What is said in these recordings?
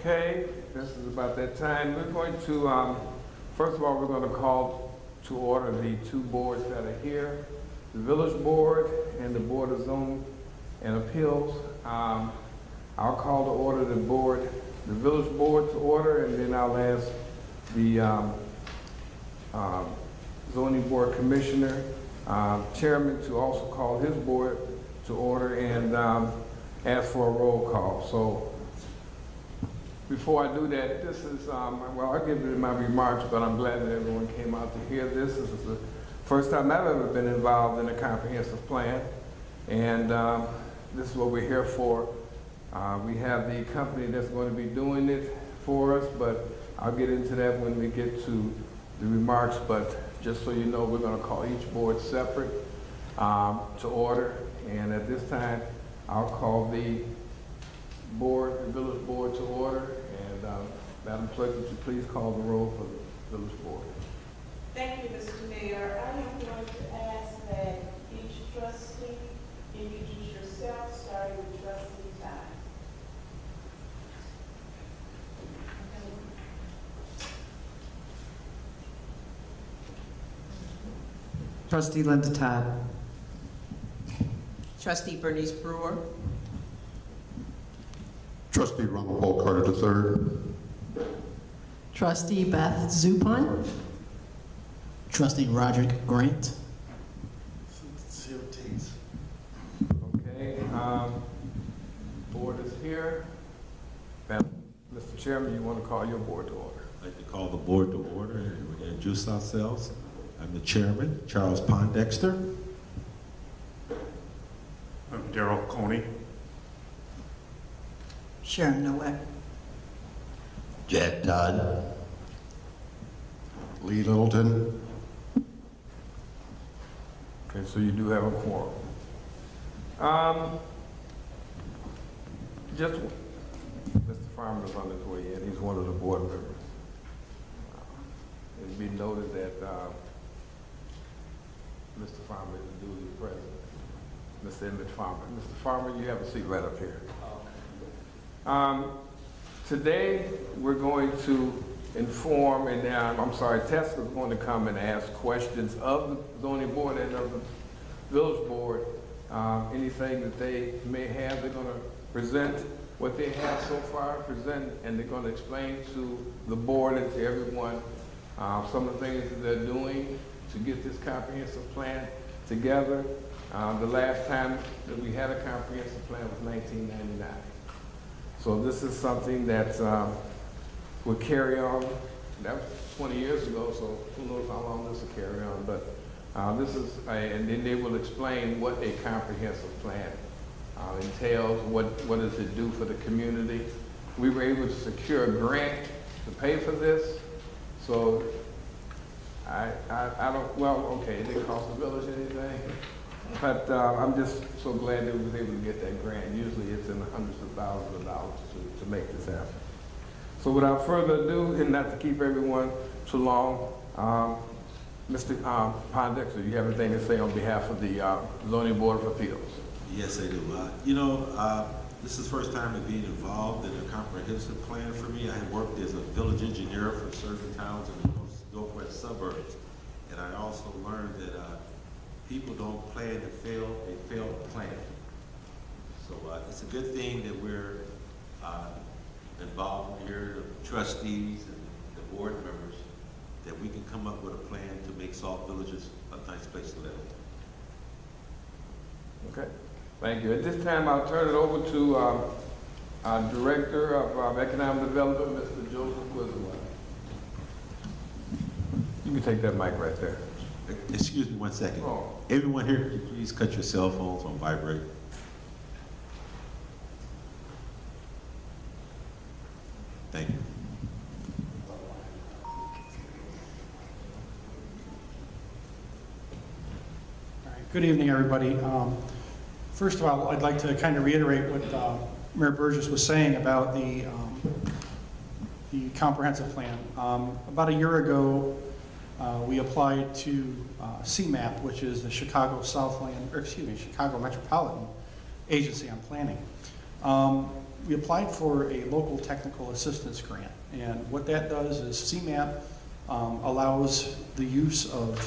Okay, this is about that time. We're going to, first of all, we're going to call to order the two boards that are here, the Village Board and the Board of Zoning and Appeals. I'll call to order the Village Board to order, and then I'll ask the Zoning Board Commissioner, Chairman, to also call his board to order and ask for a roll call. So before I do that, this is, well, I'll give it in my remarks, but I'm glad that everyone came out to hear this. This is the first time I've ever been involved in a comprehensive plan, and this is what we're here for. We have the company that's going to be doing it for us, but I'll get into that when we get to the remarks. But just so you know, we're going to call each board separate to order, and at this time, I'll call the Village Board to order, and Madam Clerk, would you please call the roll for the Village Board? Thank you, Mr. Mayor. I am going to ask that each trustee introduce yourself, starting with trustee Todd. Trustee Linda Todd. Trustee Bernice Brewer. Trustee Ronald Paul Carter III. Trustee Beth Zupan. Trustee Roderick Grant. Okay, board is here. Mr. Chairman, you want to call your board to order? I'd like to call the board to order and we're going to introduce ourselves. I'm the chairman, Charles Pondexter. I'm Darrell Coney. Sharon Nowak. Jack Todd. Lee Littleton. Okay, so you do have a quorum. Just, Mr. Farmer's on his way in. He's one of the board members. It'd be noted that Mr. Farmer is duly present. Mr. Emmett Farmer. Mr. Farmer, you have a seat right up here. Today, we're going to inform, and I'm sorry, Tesla's going to come and ask questions of the zoning board and of the village board. Anything that they may have, they're going to present what they have so far, and they're going to explain to the board and to everyone some of the things that they're doing to get this comprehensive plan together. The last time that we had a comprehensive plan was 1999. So this is something that will carry on. That was 20 years ago, so who knows how long this will carry on. But this is, and then they will explain what a comprehensive plan entails, what does it do for the community. We were able to secure a grant to pay for this, so I don't, well, okay, it didn't cost the village anything, but I'm just so glad that we was able to get that grant. Usually it's in the hundreds of thousands of dollars to make this happen. So without further ado, and not to keep everyone too long, Mr. Pondexter, you have anything to say on behalf of the Zoning Board of Appeals? Yes, I do. This is the first time of being involved in a comprehensive plan for me. I had worked as a village engineer for certain towns in the northwest suburbs, and I also learned that people don't plan to fail, they fail to plan. So it's a good thing that we're involved here, the trustees and the board members, that we can come up with a plan to make Sauk Villages a nice place to live. Okay, thank you. At this time, I'll turn it over to our Director of Economic Development, Mr. Joseph Wisdom. You can take that mic right there. Excuse me 1 second. Oh. Everyone here, could you please cut your cell phones on vibrate? Thank you. All right, good evening, everybody. First of all, I'd like to kind of reiterate what Mayor Burgess was saying about the comprehensive plan. About a year ago, we applied to CMAP, which is the Chicago Metropolitan Agency on Planning. We applied for a local technical assistance grant, and what that does is CMAP allows the use of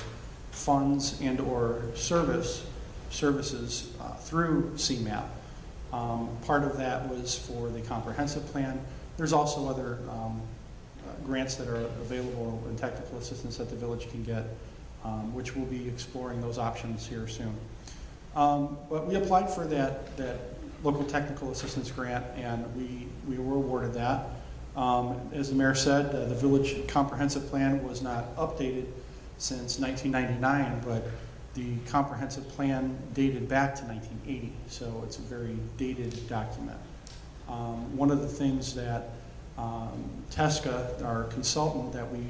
funds and or services through CMAP. Part of that was for the comprehensive plan. There's also other grants that are available in technical assistance that the village can get, which we'll be exploring those options here soon. But we applied for that local technical assistance grant, and we were awarded that. As the mayor said, the village comprehensive plan was not updated since 1999, but the comprehensive plan dated back to 1980, so it's a very dated document. One of the things that Tesca, our consultant that we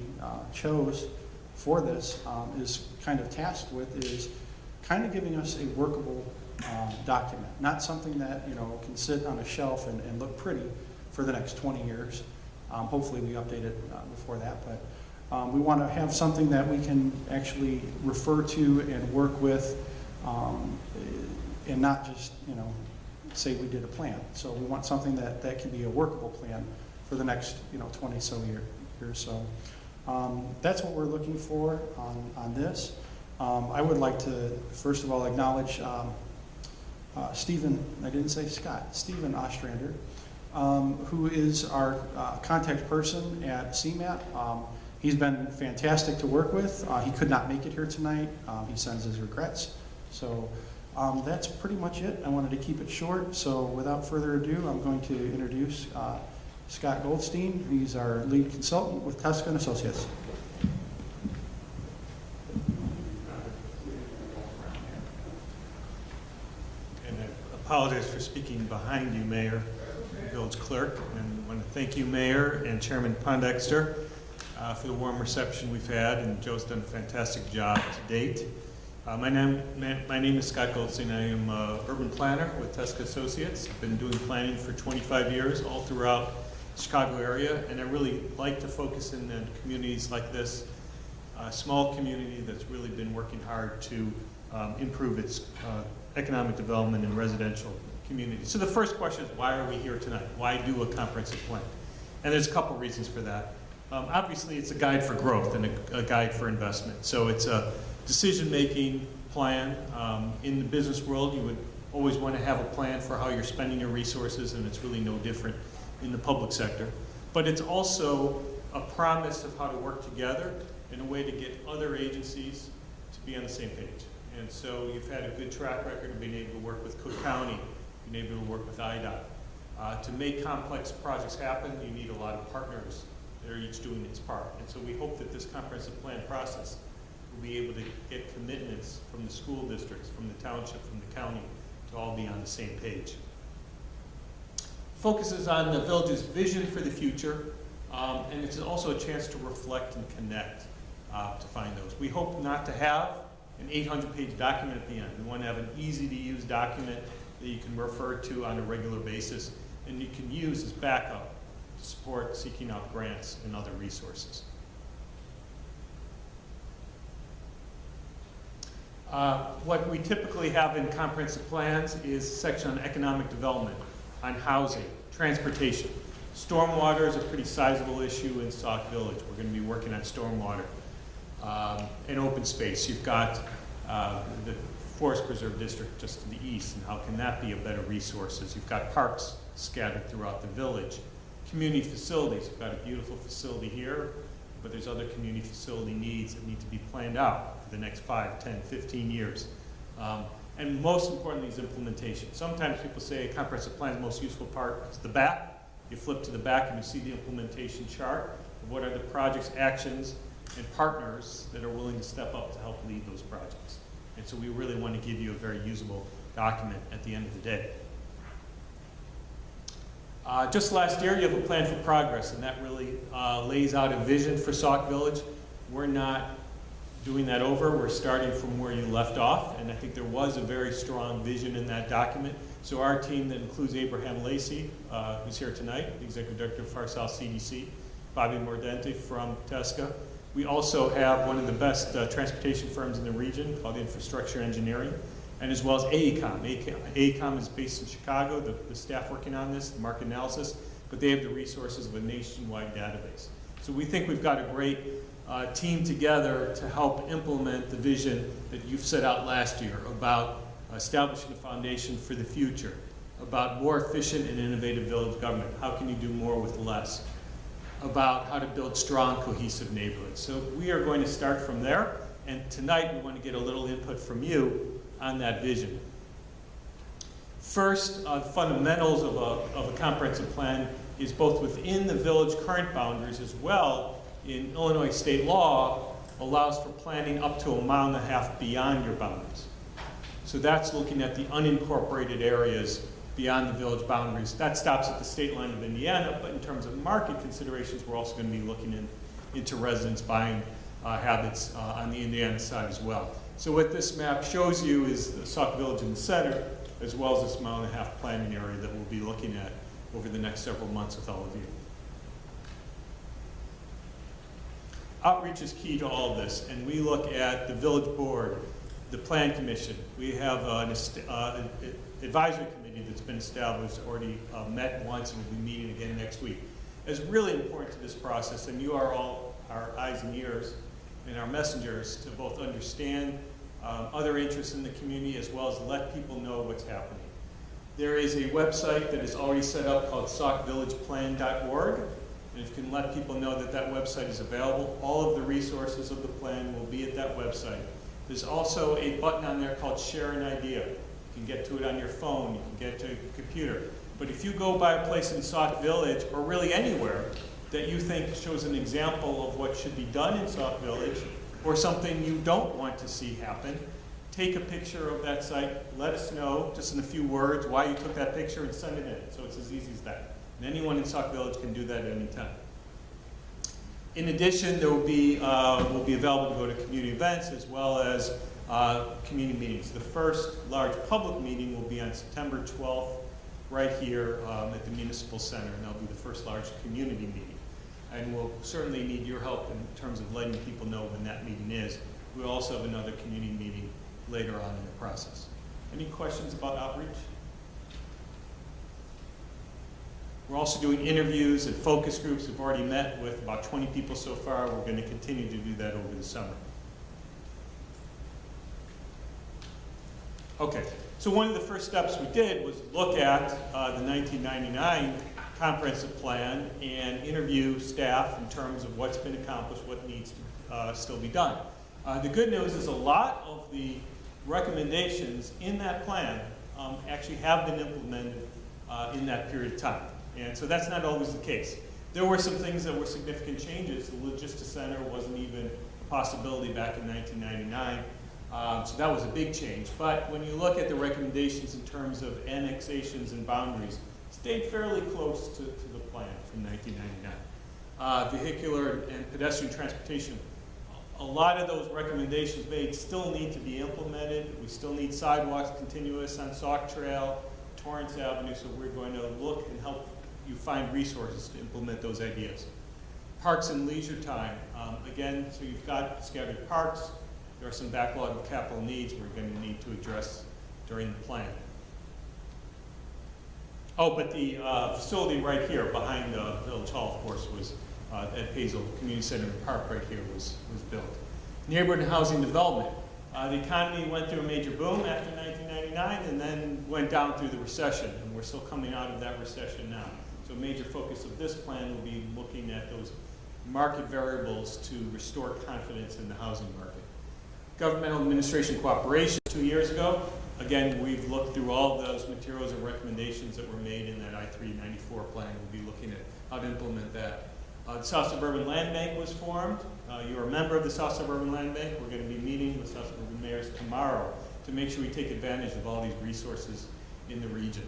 chose for this, is kind of tasked with is kind of giving us a workable document, not something that can sit on a shelf and look pretty for the next 20 years. Hopefully we update it before that, but we want to have something that we can actually refer to and work with, and not just say we did a plan. So we want something that can be a workable plan for the next 20 so years. So that's what we're looking for on this. I would like to first of all acknowledge Stephen, I didn't say Scott, Stephen Ostrander, who is our contact person at CMAP. He's been fantastic to work with. He could not make it here tonight. He sends his regrets. So that's pretty much it. I wanted to keep it short. So without further ado, I'm going to introduce Scott Goldstein. He's our lead consultant with Tesca & Associates. And I apologize for speaking behind you, Mayor and Village Clerk. And I want to thank you, Mayor and Chairman Pondexter, for the warm reception we've had, and Joe's done a fantastic job to date. My name is Scott Goldstein. I am an urban planner with Tesca Associates. I've been doing planning for 25 years all throughout the Chicago area, and I really like to focus in on communities like this, a small community that's really been working hard to improve its economic development and residential community. So the first question is, why are we here tonight? Why do a comprehensive plan? And there's a couple reasons for that. Obviously, it's a guide for growth and a guide for investment. So it's a decision-making plan. In the business world, you would always want to have a plan for how you're spending your resources, and it's really no different in the public sector. But it's also a promise of how to work together in a way to get other agencies to be on the same page. And so you've had a good track record of being able to work with Cook County, being able to work with IDOT. To make complex projects happen, you need a lot of partners that are each doing its part. And so we hope that this comprehensive plan process will be able to get commitments from the school districts, from the township, from the county, to all be on the same page. Focuses on the village's vision for the future, and it's also a chance to reflect and connect to find those. We hope not to have an 800-page document at the end. We want to have an easy-to-use document that you can refer to on a regular basis, and you can use as backup to support seeking out grants and other resources. What we typically have in comprehensive plans is a section on economic development, on housing, transportation. Stormwater is a pretty sizable issue in Sauk Village. We're going to be working on stormwater. And open space. You've got the Forest Preserve District just to the east, and how can that be a better resource? You've got parks scattered throughout the village. Community facilities. You've got a beautiful facility here, but there's other community facility needs that need to be planned out for the next 5, 10, 15 years. And most importantly is implementation. Sometimes people say a comprehensive plan's most useful part is the back. You flip to the back and you see the implementation chart of what are the projects, actions, and partners that are willing to step up to help lead those projects. And so we really want to give you a very usable document at the end of the day. Just last year, you have a plan for progress, and that really lays out a vision for Sauk Village. We're not doing that over. We're starting from where you left off, and I think there was a very strong vision in that document. So our team that includes Abraham Lacey, who's here tonight, the Executive Director of Far South CDC, Bobby Mordente from Tesca. We also have one of the best transportation firms in the region called Infrastructure Engineering, and as well as AECOM. AECOM is based in Chicago, the staff working on this, the market analysis, but they have the resources of a nationwide database. So we think we've got a great team together to help implement the vision that you've set out last year about establishing a foundation for the future, about more efficient and innovative village government. How can you do more with less? About how to build strong, cohesive neighborhoods. So we are going to start from there, and tonight we want to get a little input from you on that vision. First, fundamentals of a comprehensive plan is both within the village current boundaries as well in Illinois state law allows for planning up to 1.5 miles beyond your boundaries. So that's looking at the unincorporated areas beyond the village boundaries. That stops at the state line of Indiana, but in terms of market considerations, we're also going to be looking into residents buying habits on the Indiana side as well. So what this map shows you is the Sauk Village in the center, as well as this 1.5 mile planning area that we'll be looking at over the next several months with all of you. Outreach is key to all of this, and we look at the village board, the plan commission. We have an advisory committee that's been established, already met once, and will be meeting again next week. It's really important to this process, and you are all our eyes and ears and our messengers to both understand other interests in the community as well as let people know what's happening. There is a website that is already set up called saukvillageplan.org. And if you can let people know that that website is available, all of the resources of the plan will be at that website. There's also a button on there called Share an Idea. You can get to it on your phone, you can get to your computer. But if you go by a place in Sauk Village, or really anywhere, that you think shows an example of what should be done in Sauk Village, or something you don't want to see happen, take a picture of that site, let us know, just in a few words, why you took that picture, and send it in. So it's as easy as that. And anyone in Sauk Village can do that at any time. In addition, there will be available to go to community events as well as community meetings. The first large public meeting will be on September 12th, right here at the Municipal Center, and that'll be the first large community meeting. And we'll certainly need your help in terms of letting people know when that meeting is. We'll also have another community meeting later on in the process. Any questions about outreach? We're also doing interviews and focus groups. We've already met with about 20 people so far. We're going to continue to do that over the summer. Okay, so one of the first steps we did was look at the 1999 comprehensive plan and interview staff in terms of what's been accomplished, what needs to still be done. The good news is a lot of the recommendations in that plan actually have been implemented in that period of time. And so that's not always the case. There were some things that were significant changes. The Logistics Center wasn't even a possibility back in 1999. So that was a big change. But when you look at the recommendations in terms of annexations and boundaries, stayed fairly close to the plan from 1999. Vehicular and pedestrian transportation, a lot of those recommendations made still need to be implemented. We still need sidewalks continuous on Sauk Trail, Torrance Avenue, so we're going to look and help you find resources to implement those ideas. Parks and leisure time. Again, so you've got scattered parks. There are some backlog of capital needs we're going to need to address during the plan. Oh, but the facility right here behind the Village Hall, of course, was at Hazel Community Center Park right here was built. Neighborhood and housing development. The economy went through a major boom after 1999 and then went down through the recession, and we're still coming out of that recession now. So a major focus of this plan will be looking at those market variables to restore confidence in the housing market. Governmental administration cooperation 2 years ago. Again, we've looked through all of those materials and recommendations that were made in that I-394 plan. We'll be looking at how to implement that. The South Suburban Land Bank was formed. You're a member of the South Suburban Land Bank. We're going to be meeting with South Suburban mayors tomorrow to make sure we take advantage of all these resources in the region.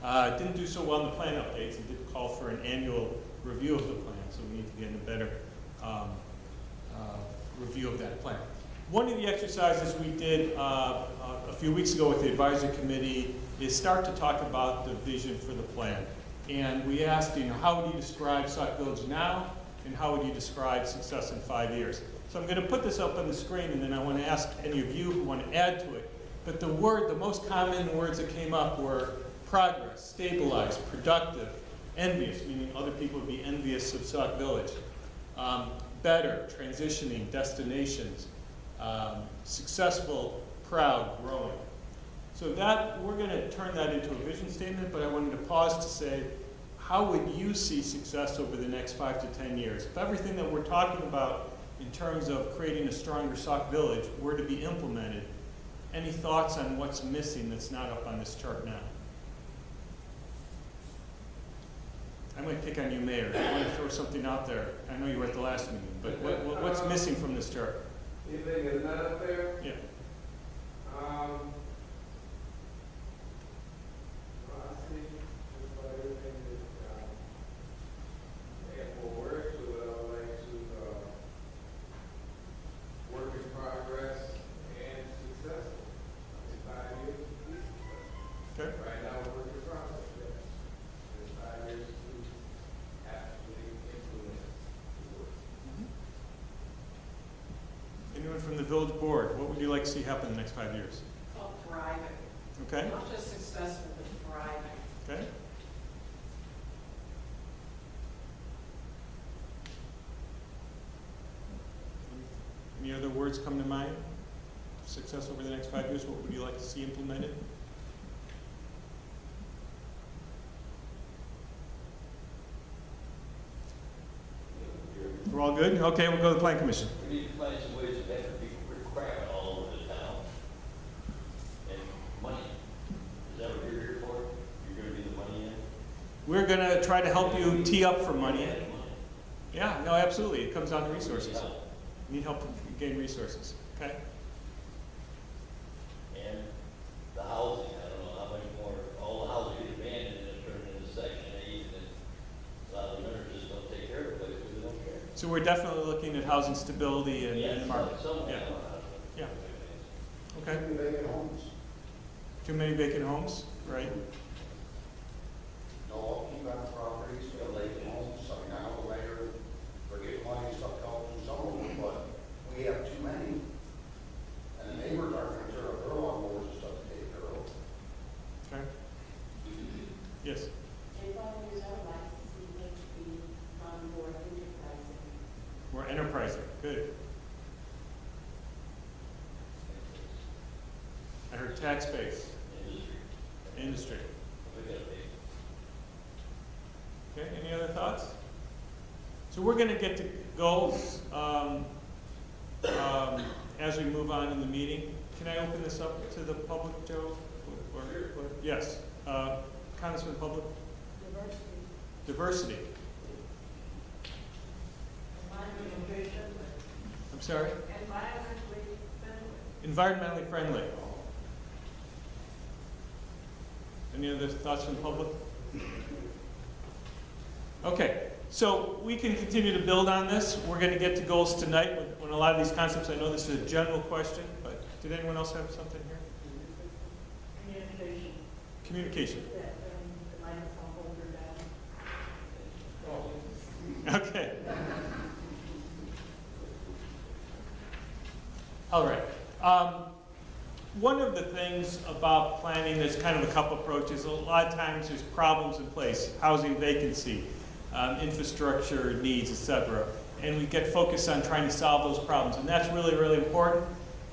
Didn't do so well in the plan updates. It did call for an annual review of the plan, so we need to get a better review of that plan. One of the exercises we did a few weeks ago with the advisory committee is start to talk about the vision for the plan. And we asked, how would you describe Sauk Village now, and how would you describe success in 5 years? So I'm going to put this up on the screen, and then I want to ask any of you who want to add to it But the most common words that came up were progress, stabilized, productive, envious, meaning other people would be envious of Sauk Village. Better, transitioning, destinations, successful, proud, growing. So that, we're going to turn that into a vision statement, but I wanted to pause to say, how would you see success over the next 5 to 10 years? If everything that we're talking about in terms of creating a stronger Sauk Village were to be implemented, any thoughts on what's missing that's not up on this chart now? I might pick on you, Mayor. I want to throw something out there. I know you were at the last meeting, but what's missing from this chart? Anything is not up there? Yeah. Well, I see just about everything that, add more words to it. I would like to, work in progress and successful. In 5 years, be successful. Okay. Right now, we're working in progress, yes. In 5 years to actually implement the work. Anyone from the village board, what would you like to see happen in the next 5 years? Called thriving, Okay? not just successful, but thriving. Okay? Any other words come to mind? Success over the next 5 years, what would you like to see implemented? We're all good? Okay, we'll go to the plan commission. We need to find some ways of having people require all over the town. And money, is that what you're here for? You're gonna be the money in? We're going to try to help you tee up for money. Yeah, no, absolutely. It comes down to resources. You need help to gain resources. Okay? And the housing, I don't know how much more, all the housing is abandoned and it's turned into Section 8, and a lot of the owners just don't take care of it because they don't care. So we're definitely looking at housing stability and the market. Someone, Yeah. Yeah. Okay. Vacant homes. Too many vacant homes, right? No, keep on properties, we have vacant homes, some now, later, forget money, stuff comes from some of them, but we have too many. And the neighbors aren't gonna tear up their lawnmowers and stuff to take care of. Okay. Yes. In 5 years, I would like to see this be more enterprising. We're enterprising. Good. I heard tax base, Industry. industry. We gotta pay. Okay, any other thoughts? So we're going to get to goals as we move on in the meeting. Can I open this up to the public, Joe? Yes. Congressman Public? Diversity. I'm sorry? Environmentally friendly. Any other thoughts from the public? Okay, so we can continue to build on this. We're going to get to goals tonight when a lot of these concepts, I know this is a general question, but did anyone else have something here? Communication. Communication. Yeah, the microphone holder down. Okay. All right. One of the things about planning, there's kind of a couple approaches. A lot of times there's problems in place, housing vacancy, infrastructure needs, etc. And we get focused on trying to solve those problems, and that's really, really important.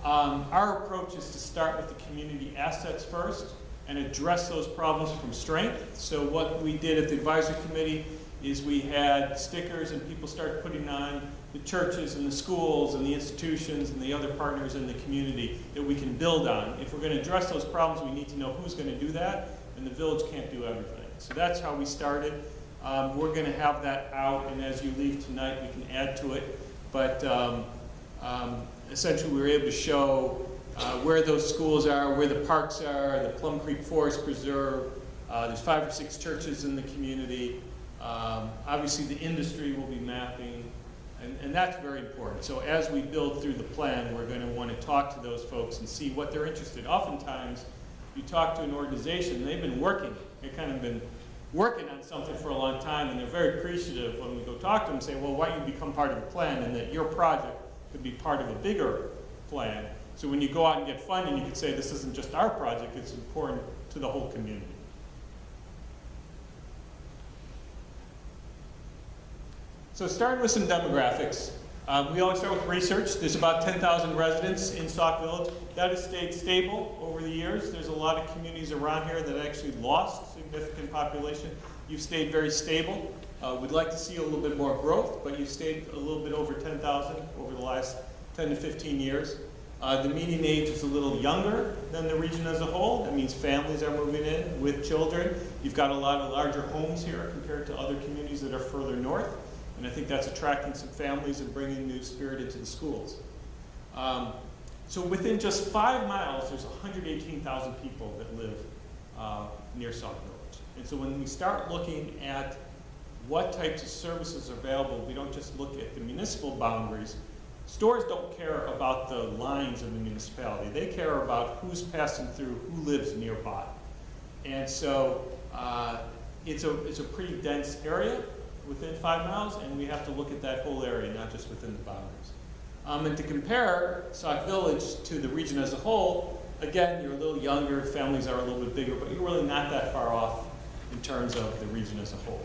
Our approach is to start with the community assets first and address those problems from strength. So what we did at the advisory committee is we had stickers and people started putting on the churches and the schools and the institutions and the other partners in the community that we can build on. If we're going to address those problems, we need to know who's going to do that, and the village can't do everything. So that's how we started. We're going to have that out, and as you leave tonight, we can add to it. But essentially, we were able to show where those schools are, where the parks are, the Plum Creek Forest Preserve. There's 5 or 6 churches in the community. Obviously, the industry will be mapping, and that's very important. So as we build through the plan, we're going to want to talk to those folks and see what they're interested in. Oftentimes, you talk to an organization, they've been working, they've kind of been working on something for a long time, and they're very appreciative when we go talk to them and say, well, why don't you become part of the plan, and that your project could be part of a bigger plan. So when you go out and get funding, you could say this isn't just our project, it's important to the whole community. So starting with some demographics. We always start with research. There's about 10,000 residents in Sauk Village. That has stayed stable over the years. There's a lot of communities around here that actually lost significant population. You've stayed very stable. We'd like to see a little bit more growth, but you've stayed a little bit over 10,000 over the last 10 to 15 years. The median age is a little younger than the region as a whole. That means families are moving in with children. You've got a lot of larger homes here compared to other communities that are further north. And I think that's attracting some families and bringing new spirit into the schools. So within just 5 miles, there's 118,000 people that live near Sauk Village. And so when we start looking at what types of services are available, we don't just look at the municipal boundaries. Stores don't care about the lines of the municipality. They care about who's passing through, who lives nearby. And so it's a pretty dense area within 5 miles, and we have to look at that whole area, not just within the boundaries. And to compare Sauk Village to the region as a whole, again, you're a little younger, families are a little bit bigger, but you're really not that far off in terms of the region as a whole.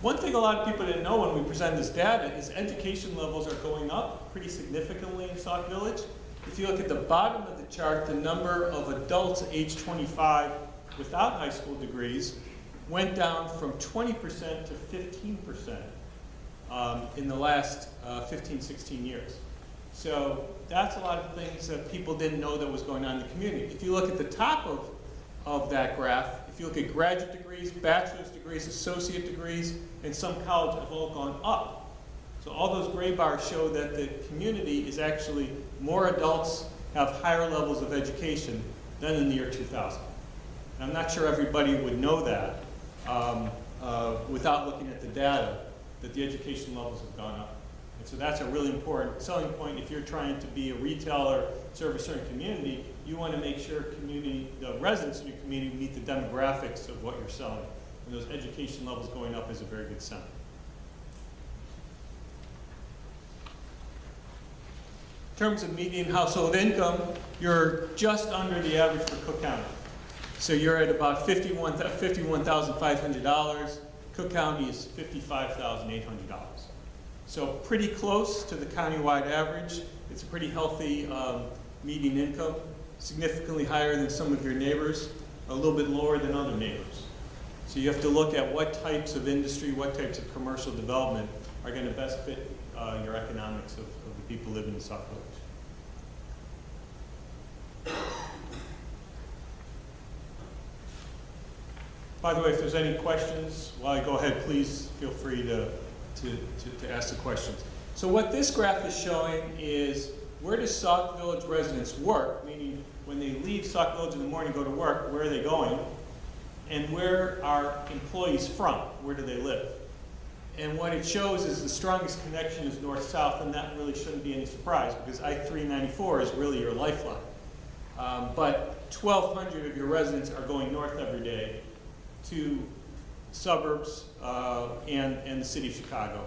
One thing a lot of people didn't know when we present this data is education levels are going up pretty significantly in Sauk Village. If you look at the bottom of the chart, the number of adults age 25 without high school degrees went down from 20% to 15% in the last 15, 16 years. So that's a lot of things that people didn't know that was going on in the community. If you look at the top of that graph, if you look at graduate degrees, bachelor's degrees, associate degrees, and some college have all gone up. So all those gray bars show that the community is actually, more adults have higher levels of education than in the year 2000. And I'm not sure everybody would know that without looking at the data, that the education levels have gone up. And so that's a really important selling point. If you're trying to be a retailer, serve a certain community, you want to make sure the residents in your community meet the demographics of what you're selling. And those education levels going up is a very good sign. In terms of median household income, you're just under the average for Cook County. So you're at about $51,500. Cook County is $55,800. So pretty close to the countywide average. It's a pretty healthy median income, significantly higher than some of your neighbors, a little bit lower than other neighbors. So you have to look at what types of industry, what types of commercial development are going to best fit your economics of the people living in Sauk Village. By the way, if there's any questions, while I go ahead, please feel free to ask the questions. So what this graph is showing is where does Sauk Village residents work, meaning when they leave Sauk Village in the morning to go to work, where are they going? And where are employees from? Where do they live? And what it shows is the strongest connection is north-south, and that really shouldn't be any surprise because I-394 is really your lifeline. But 1,200 of your residents are going north every day to suburbs and the city of Chicago.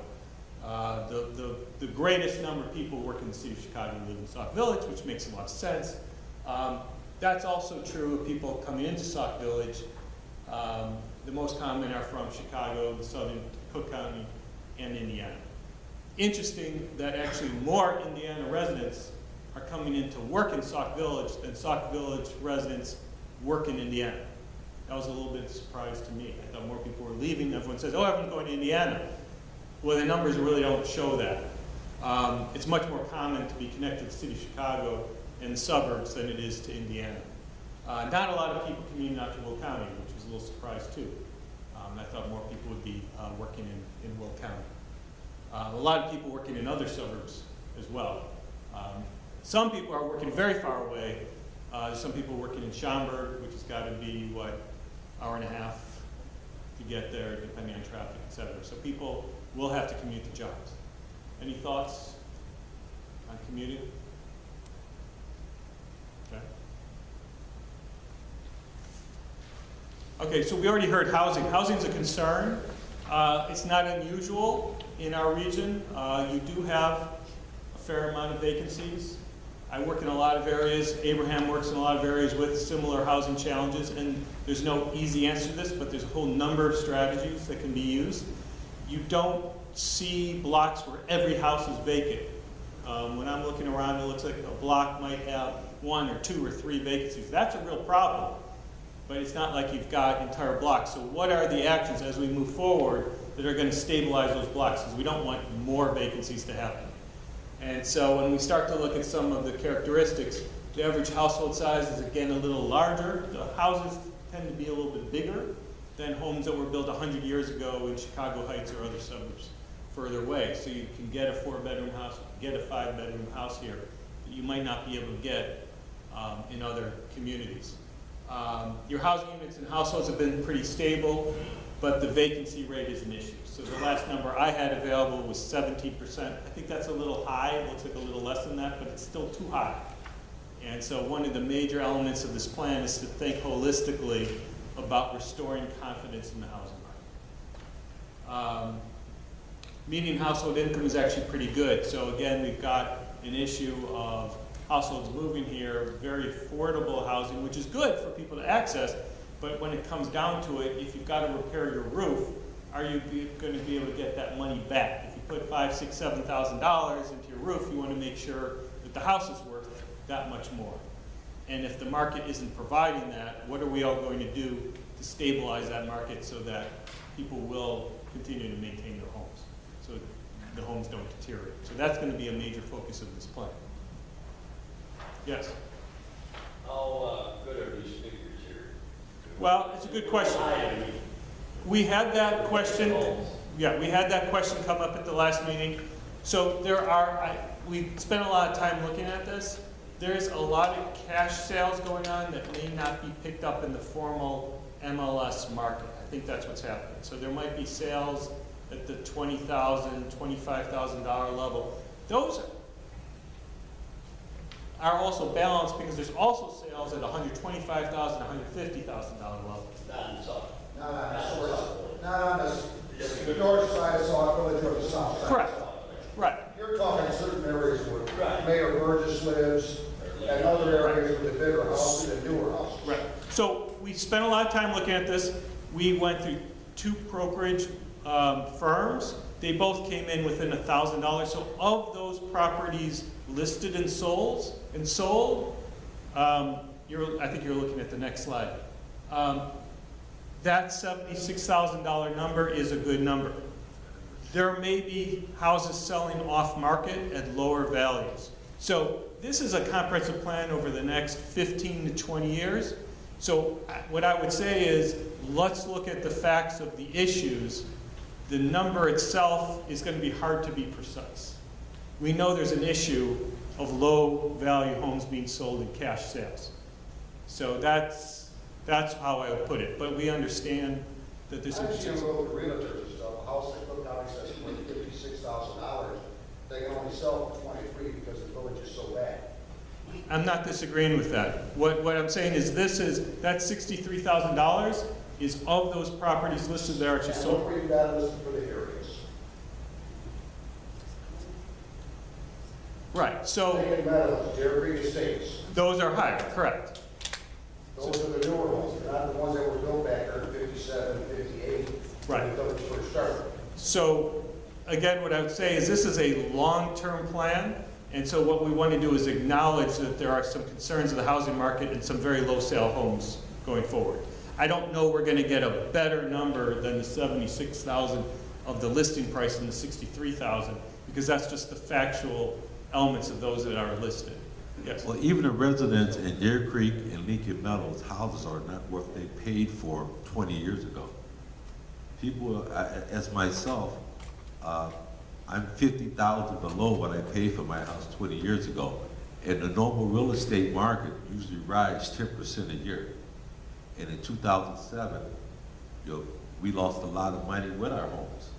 The greatest number of people work in the city of Chicago live in Sauk Village, which makes a lot of sense. That's also true of people coming into Sauk Village. The most common are from Chicago, the southern Cook County, and Indiana. Interesting that actually more Indiana residents are coming in to work in Sauk Village than Sauk Village residents work in Indiana. That was a little bit of a surprise to me. I thought more people were leaving. Everyone says, oh, everyone's going to Indiana. Well, the numbers really don't show that. It's much more common to be connected to the city of Chicago and the suburbs than it is to Indiana. Not a lot of people commuting out to Will County, which was a little surprise too. I thought more people would be working in Will County. A lot of people working in other suburbs as well. Some people are working very far away. Some people working in Schaumburg, which has got to be, what, hour and a half to get there, depending on traffic, et cetera. So people will have to commute to jobs. Any thoughts on commuting? Okay. Okay, so we already heard housing. Housing's a concern. It's not unusual in our region. You do have a fair amount of vacancies. I work in a lot of areas, Abraham works in a lot of areas with similar housing challenges, and there's no easy answer to this, but there's a whole number of strategies that can be used. You don't see blocks where every house is vacant. When I'm looking around, it looks like a block might have 1 or 2 or 3 vacancies. That's a real problem, but it's not like you've got entire blocks. So what are the actions as we move forward that are going to stabilize those blocks? Because we don't want more vacancies to happen. And so when we start to look at some of the characteristics, the average household size is again a little larger. The houses tend to be a little bit bigger than homes that were built 100 years ago in Chicago Heights or other suburbs further away. So you can get a 4-bedroom house, get a 5-bedroom house here that you might not be able to get in other communities. Your housing units and households have been pretty stable, but the vacancy rate is an issue. So the last number I had available was 17%. I think that's a little high. It looks like a little less than that, but it's still too high. And so one of the major elements of this plan is to think holistically about restoring confidence in the housing market. Median household income is actually pretty good. So again, we've got an issue of households moving here, very affordable housing, which is good for people to access, but when it comes down to it, if you've got to repair your roof, are you going to be able to get that money back? If you put $5,000, $6,000, $7,000 into your roof, you want to make sure that the house is worth that much more. And if the market isn't providing that, what are we all going to do to stabilize that market so that people will continue to maintain their homes, so the homes don't deteriorate? So that's going to be a major focus of this plan. Yes? How good are these figures here? Well, it's a good question. We had that question. Yeah, we had that question come up at the last meeting. So we spent a lot of time looking at this. There's a lot of cash sales going on that may not be picked up in the formal MLS market. I think that's what's happening. So there might be sales at the $20,000, $25,000 level. Those are also balanced because there's also sales at $125,000, $150,000 level. Not in Sauk. Not on the north side of Sauk Village or the south side. Correct. Right. You're talking certain areas where Right. Mayor Burgess lives, and other areas with the bigger houses and newer houses. Right. So we spent a lot of time looking at this. We went through 2 brokerage firms. They both came in within $1,000. So of those properties listed and sold, I think you're looking at the next slide. That $76,000 number is a good number. There may be houses selling off market at lower values. So this is a comprehensive plan over the next 15 to 20 years. So what I would say is, let's look at the facts of the issues. The number itself is going to be hard to be precise. We know there's an issue of low value homes being sold in cash sales. So that's how I would put it. But we understand that there's I've seen with the realtors and stuff, a house that looked out and says $56,000, they can only sell for $23 because the village is so bad. I'm not disagreeing with that. What I'm saying is that $63,000 is of those properties listed there actually And sold. look where you got it listed for the areas. Right, so Lincoln Meadows, Deer Creek Estates, those are higher, correct. those are the newer ones, they're not the ones that were built back there in 57, 58. Right. When the village first started. So again, what I would say is this is a long-term plan. And so what we want to do is acknowledge that there are some concerns of the housing market and some very low sale homes going forward. I don't know we're going to get a better number than the 76,000 of the listing price and the 63,000 because that's just the factual elements of those that are listed. Yes. Well, even the residents in Deer Creek and Lincoln Meadows, houses are not what they paid for 20 years ago. People, as myself, I'm 50,000 below what I paid for my house 20 years ago. And the normal real estate market usually rises 10% a year. And in 2007, we lost a lot of money with our homes.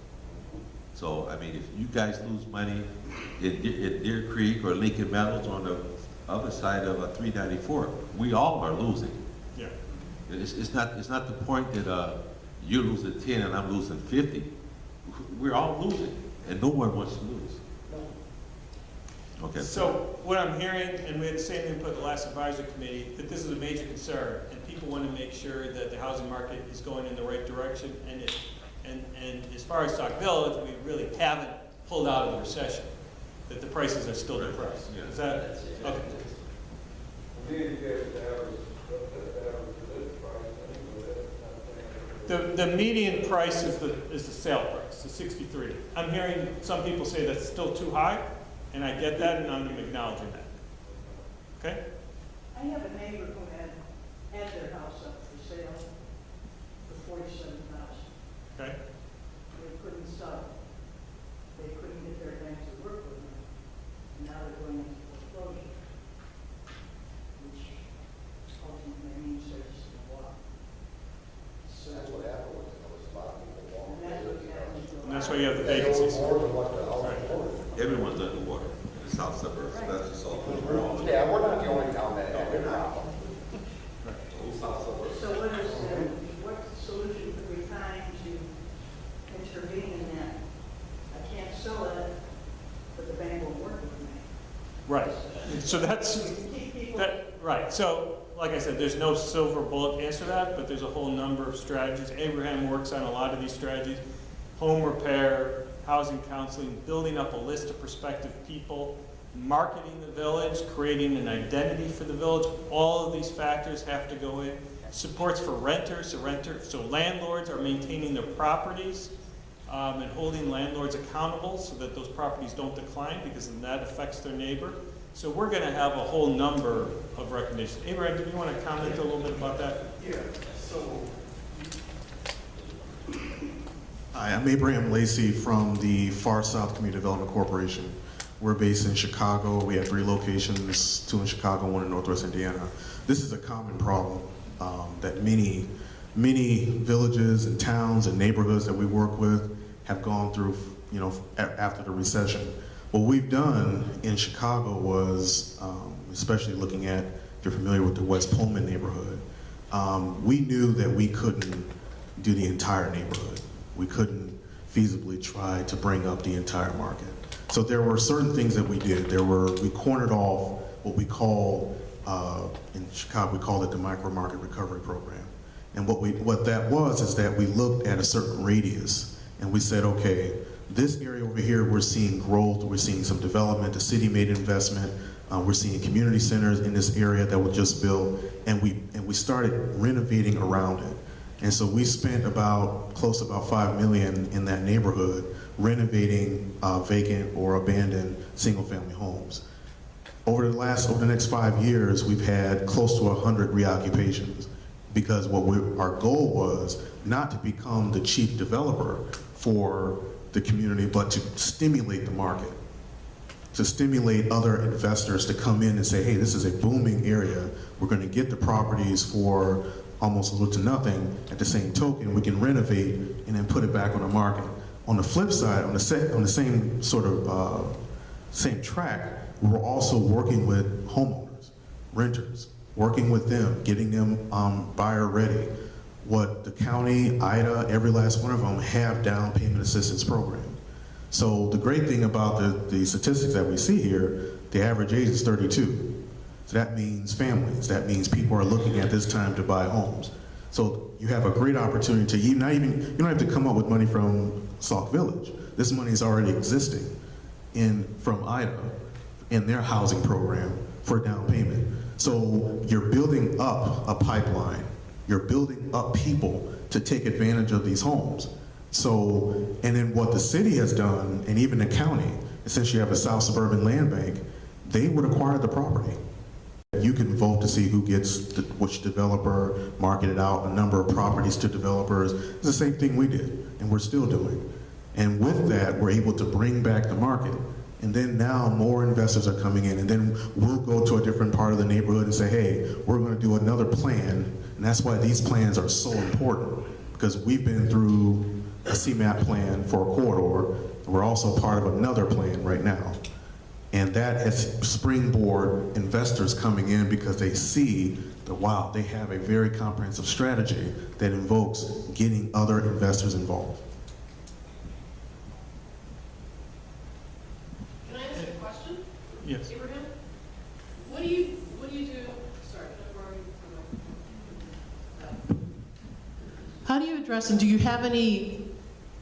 So, I mean, if you guys lose money in Deer Creek or Lincoln Meadows on the other side of 394, we all are losing. Yeah. It's not the point that you're losing 10 and I'm losing 50. We're all losing, and no one wants to lose. Okay. So what I'm hearing, and we had the same input at the last advisory committee, that this is a major concern, and people want to make sure that the housing market is going in the right direction. And as far as Sauk Village, we really haven't pulled out of the recession, that the prices are still depressed. Yeah. Is that, okay. The median price is the sale price, the 63. I'm hearing some people say that's still too high, and I get that, and I'm acknowledging that. Okay? I have a neighbor who had their house up for sale for $47,000. Okay? They couldn't sell it. They couldn't get their bank to work with them. And now they're going into foreclosure, which ultimately means they're just going to walk. So That's what happened with it. There was a lot of people walking. And that's what happened to a And that's lot. why you have the They owe vacancies. more than what the house Right. was. Everyone's underwater in the south suburbs, that's just all. Yeah, we're not the only town that had a problem. South suburbs. So what solution could we find to intervene in that? I can't sell it, but the bank won't work with me. Right. So that's, Keep people. right. So, like I said, there's no silver bullet answer to that, but there's a whole number of strategies. Abraham works on a lot of these strategies. Home repair, housing counseling, building up a list of prospective people, marketing the village, creating an identity for the village. All of these factors have to go in. Supports for renters, so landlords are maintaining their properties and holding landlords accountable so that those properties don't decline, because then that affects their neighbor. So we're going to have a whole number of recognitions. Abraham, do you want to comment a little bit about that? Yeah, so Hi, I'm Abraham Lacey from the Far South Community Development Corporation. We're based in Chicago. We have 3 locations, 2 in Chicago, 1 in Northwest Indiana. This is a common problem that many villages and towns and neighborhoods that we work with have gone through, after the recession. What we've done in Chicago was, especially looking at, if you're familiar with the West Pullman neighborhood, we knew that we couldn't do the entire neighborhood. We couldn't feasibly try to bring up the entire market. So there were certain things that we did. We cornered off what we call, in Chicago, we call it the Micro Market Recovery Program. And what that was is that we looked at a certain radius and we said, okay, this area over here, we're seeing growth, we're seeing some development, the city made investment, we're seeing community centers in this area that were just built, and we started renovating around it. And so we spent close to about $5 million in that neighborhood renovating vacant or abandoned single-family homes. Over the next 5 years, we've had close to 100 reoccupations, because our goal was not to become the chief developer for the community, but to stimulate the market, to stimulate other investors to come in and say, hey, this is a booming area. We're going to get the properties for almost little to nothing. At the same token, we can renovate and then put it back on the market. On the flip side, on the same sort of same track, we're also working with homeowners, renters, working with them, getting them buyer ready. What the county, IDA, every last one of them have down payment assistance program. So the great thing about the statistics that we see here, the average age is 32. So that means families. That means people are looking at this time to buy homes. So you have a great opportunity to you don't have to come up with money from Sauk Village. This money is already existing from IDA in their housing program for down payment. So you're building up a pipeline. You're building up people to take advantage of these homes. So, and then what the city has done, and even the county, since you have a South Suburban Land Bank, they would acquire the property. You can vote to see who gets which developer, market it out, a number of properties to developers. It's the same thing we did, and we're still doing. And with that, we're able to bring back the market. And then now more investors are coming in, and then we'll go to a different part of the neighborhood and say, hey, we're going to do another plan. And that's why these plans are so important, because we've been through a CMAP plan for a corridor. We're also part of another plan right now. And that has springboard investors coming in because they see that, wow, they have a very comprehensive strategy that invokes getting other investors involved. Can I ask a question? Yes. Abraham, what do you do, sorry, how do you address, and do you have any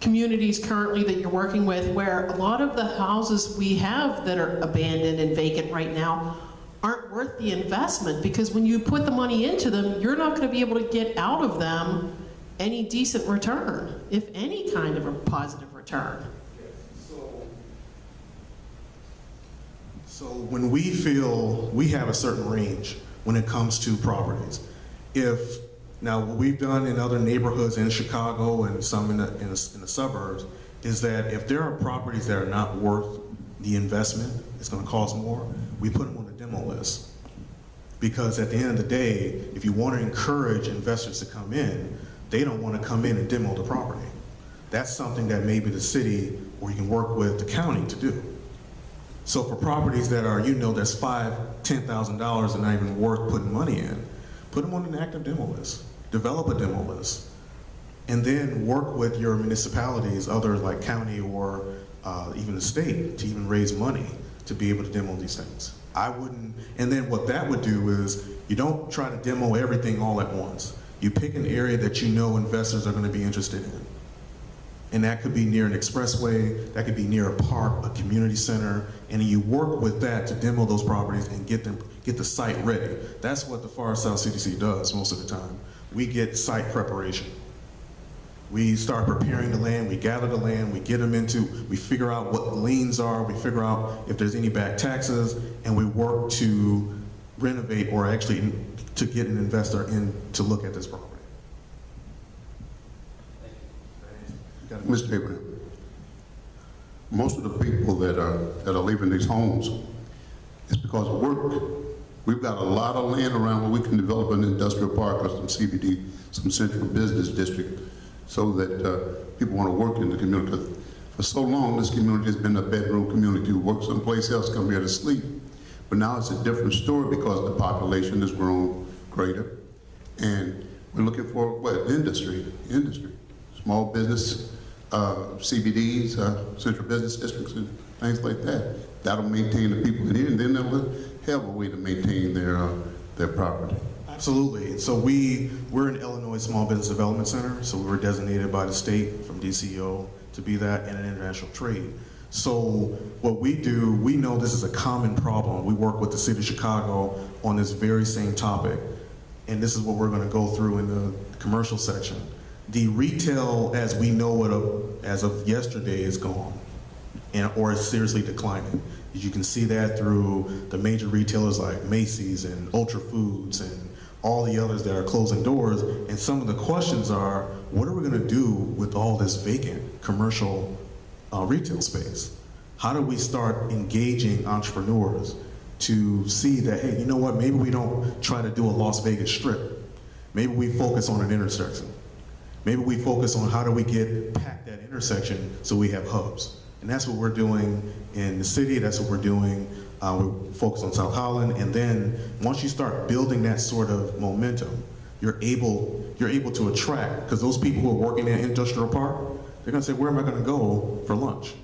communities currently that you're working with where a lot of the houses we have that are abandoned and vacant right now aren't worth the investment? Because when you put the money into them, you're not going to be able to get out of them any decent return, if any kind of a positive return. So when we feel we have a certain range when it comes to properties, now what we've done in other neighborhoods in Chicago and some in the suburbs is that if there are properties that are not worth the investment, it's going to cost more, we put them on the demo list. Because at the end of the day, if you want to encourage investors to come in, they don't want to come in and demo the property. That's something that maybe the city or you can work with the county to do. So for properties that are, that's $5,000, $10,000 and not even worth putting money in, put them on an active demo list, develop a demo list, and then work with your municipalities, other like county or even the state, to even raise money to be able to demo these things. And then what that would do is you don't try to demo everything all at once. You pick an area that you know investors are going to be interested in. And that could be near an expressway, that could be near a park, a community center, and you work with that to demo those properties and get the site ready. That's what the Far South CDC does most of the time. We get site preparation. We start preparing the land, we gather the land, we figure out what the liens are, we figure out if there's any back taxes, and we work to renovate or actually to get an investor in to look at this property. Mr. Abraham, most of the people that are leaving these homes is because of work. We've got a lot of land around where we can develop an industrial park or some CBD, some central business district, so that people want to work in the community. For so long, this community has been a bedroom community. You work someplace else, come here to sleep. But now it's a different story because the population has grown greater, and we're looking for what? Industry, small business, CBDs, central business districts, and things like that. That'll maintain the people in here, and then they'll have a way to maintain their property. Absolutely. So we're an Illinois Small Business Development Center, so we were designated by the state from DCO to be that and an international trade. So what we do, we know this is a common problem. We work with the city of Chicago on this very same topic, and this is what we're going to go through in the commercial section. The retail, as we know it as of yesterday, is gone, or is seriously declining. You can see that through the major retailers like Macy's and Ultra Foods and all the others that are closing doors. And some of the questions are, what are we going to do with all this vacant commercial retail space? How do we start engaging entrepreneurs to see that, hey, you know what, maybe we don't try to do a Las Vegas strip. Maybe we focus on an intersection. Maybe we focus on how do we pack that intersection so we have hubs. And that's what we're doing in the city, that's what we're doing. We focus on South Holland, and then once you start building that sort of momentum, you're able to attract, because those people who are working in industrial park, they're gonna say, where am I gonna go for lunch?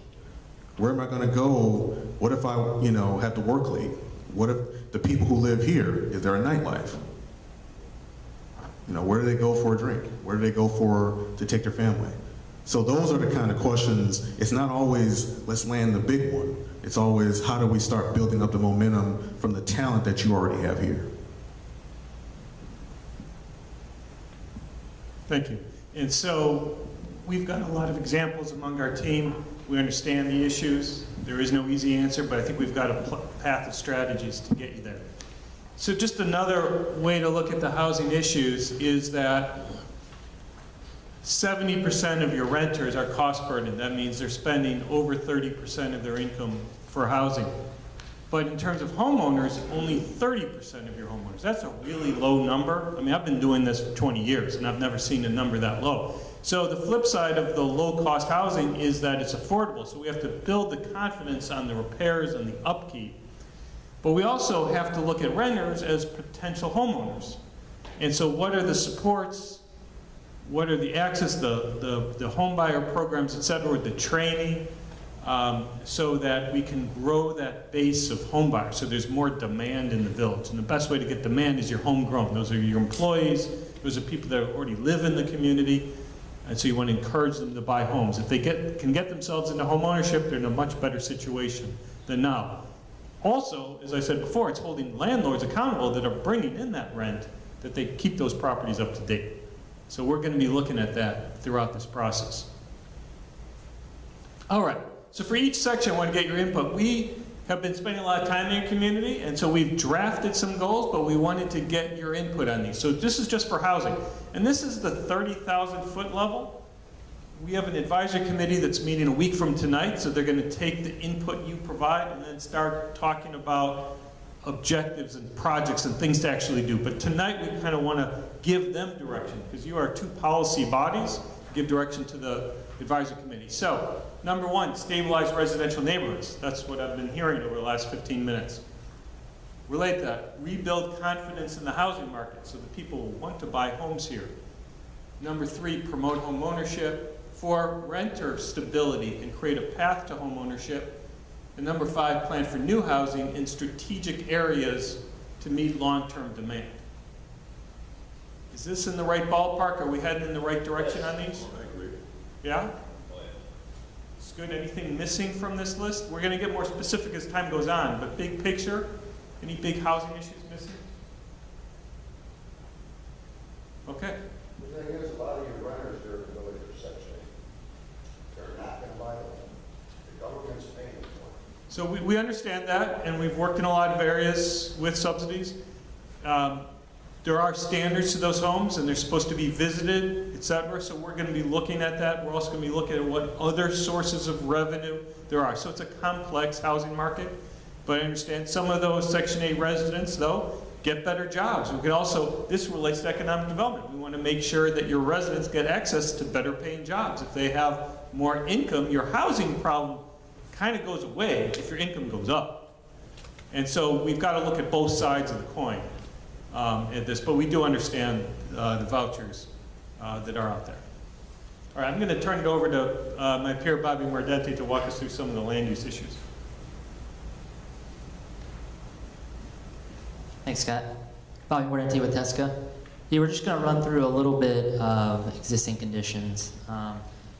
Where am I gonna go? What if I, have to work late? What if the people who live here, is there a nightlife? Where do they go for a drink? Where do they go to take their family? So those are the kind of questions. It's not always, let's land the big one. It's always, how do we start building up the momentum from the talent that you already have here? Thank you. And so we've got a lot of examples among our team. We understand the issues. There is no easy answer, but I think we've got a path of strategies to get you there. So just another way to look at the housing issues is that 70% of your renters are cost burdened. That means they're spending over 30% of their income for housing. But in terms of homeowners, only 30% of your homeowners. That's a really low number. I mean, I've been doing this for 20 years, and I've never seen a number that low. So the flip side of the low-cost housing is that it's affordable. So we have to build the confidence on the repairs and the upkeep. But we also have to look at renters as potential homeowners. And so what are the supports? What are the access, the home buyer programs, et cetera, the training, so that we can grow that base of home buyers, so there's more demand in the village. And the best way to get demand is your homegrown. Those are your employees, those are people that already live in the community, and so you want to encourage them to buy homes. If they can get themselves into home ownership, they're in a much better situation than now. Also, as I said before, it's holding landlords accountable that are bringing in that rent, that they keep those properties up to date. So we're going to be looking at that throughout this process. All right, so for each section, I want to get your input. We have been spending a lot of time in your community, and so we've drafted some goals, but we wanted to get your input on these. So this is just for housing. And this is the 30,000 foot level. We have an advisory committee that's meeting a week from tonight, so they're going to take the input you provide and then start talking about objectives and projects and things to actually do. But tonight we kind of want to give them direction, because you are two policy bodies, give direction to the advisory committee. So, number one, stabilize residential neighborhoods. That's what I've been hearing over the last 15 minutes. Relate that, rebuild confidence in the housing market so that people want to buy homes here. Number three, promote home ownership. 4, renter stability and create a path to home ownership. And number 5, plan for new housing in strategic areas to meet long-term demand. Is this in the right ballpark? Are we heading in the right direction on these? I agree. Yeah? It's good. Anything missing from this list? We're going to get more specific as time goes on, but big picture, any big housing issues missing? Okay. The thing is, a lot of your renters here in the village are Section 8. They're not going to buy them. The government's paying for it. So we understand that, and we've worked in a lot of areas with subsidies. There are standards to those homes, and they're supposed to be visited, et cetera, so we're going to be looking at that. We're also going to be looking at what other sources of revenue there are. So it's a complex housing market, but I understand some of those Section 8 residents, though, get better jobs. We can also, this relates to economic development. We want to make sure that your residents get access to better paying jobs. If they have more income, your housing problem kind of goes away if your income goes up. And so we've got to look at both sides of the coin at this, but we do understand the vouchers that are out there. All right, I'm going to turn it over to my peer Bobby Mordenti to walk us through some of the land use issues. Thanks, Scott. Bobby Mordenti with Tesca. Yeah, we're just going to run through a little bit of existing conditions,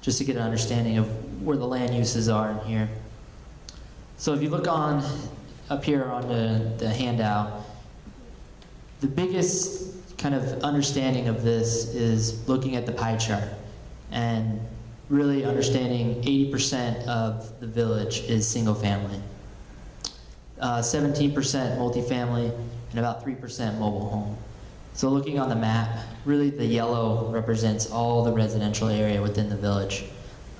just to get an understanding of where the land uses are in here. So if you look on up here on the handout, the biggest kind of understanding of this is looking at the pie chart and really understanding 80% of the village is single family, 17% multifamily, and about 3% mobile home. So looking on the map, really the yellow represents all the residential area within the village.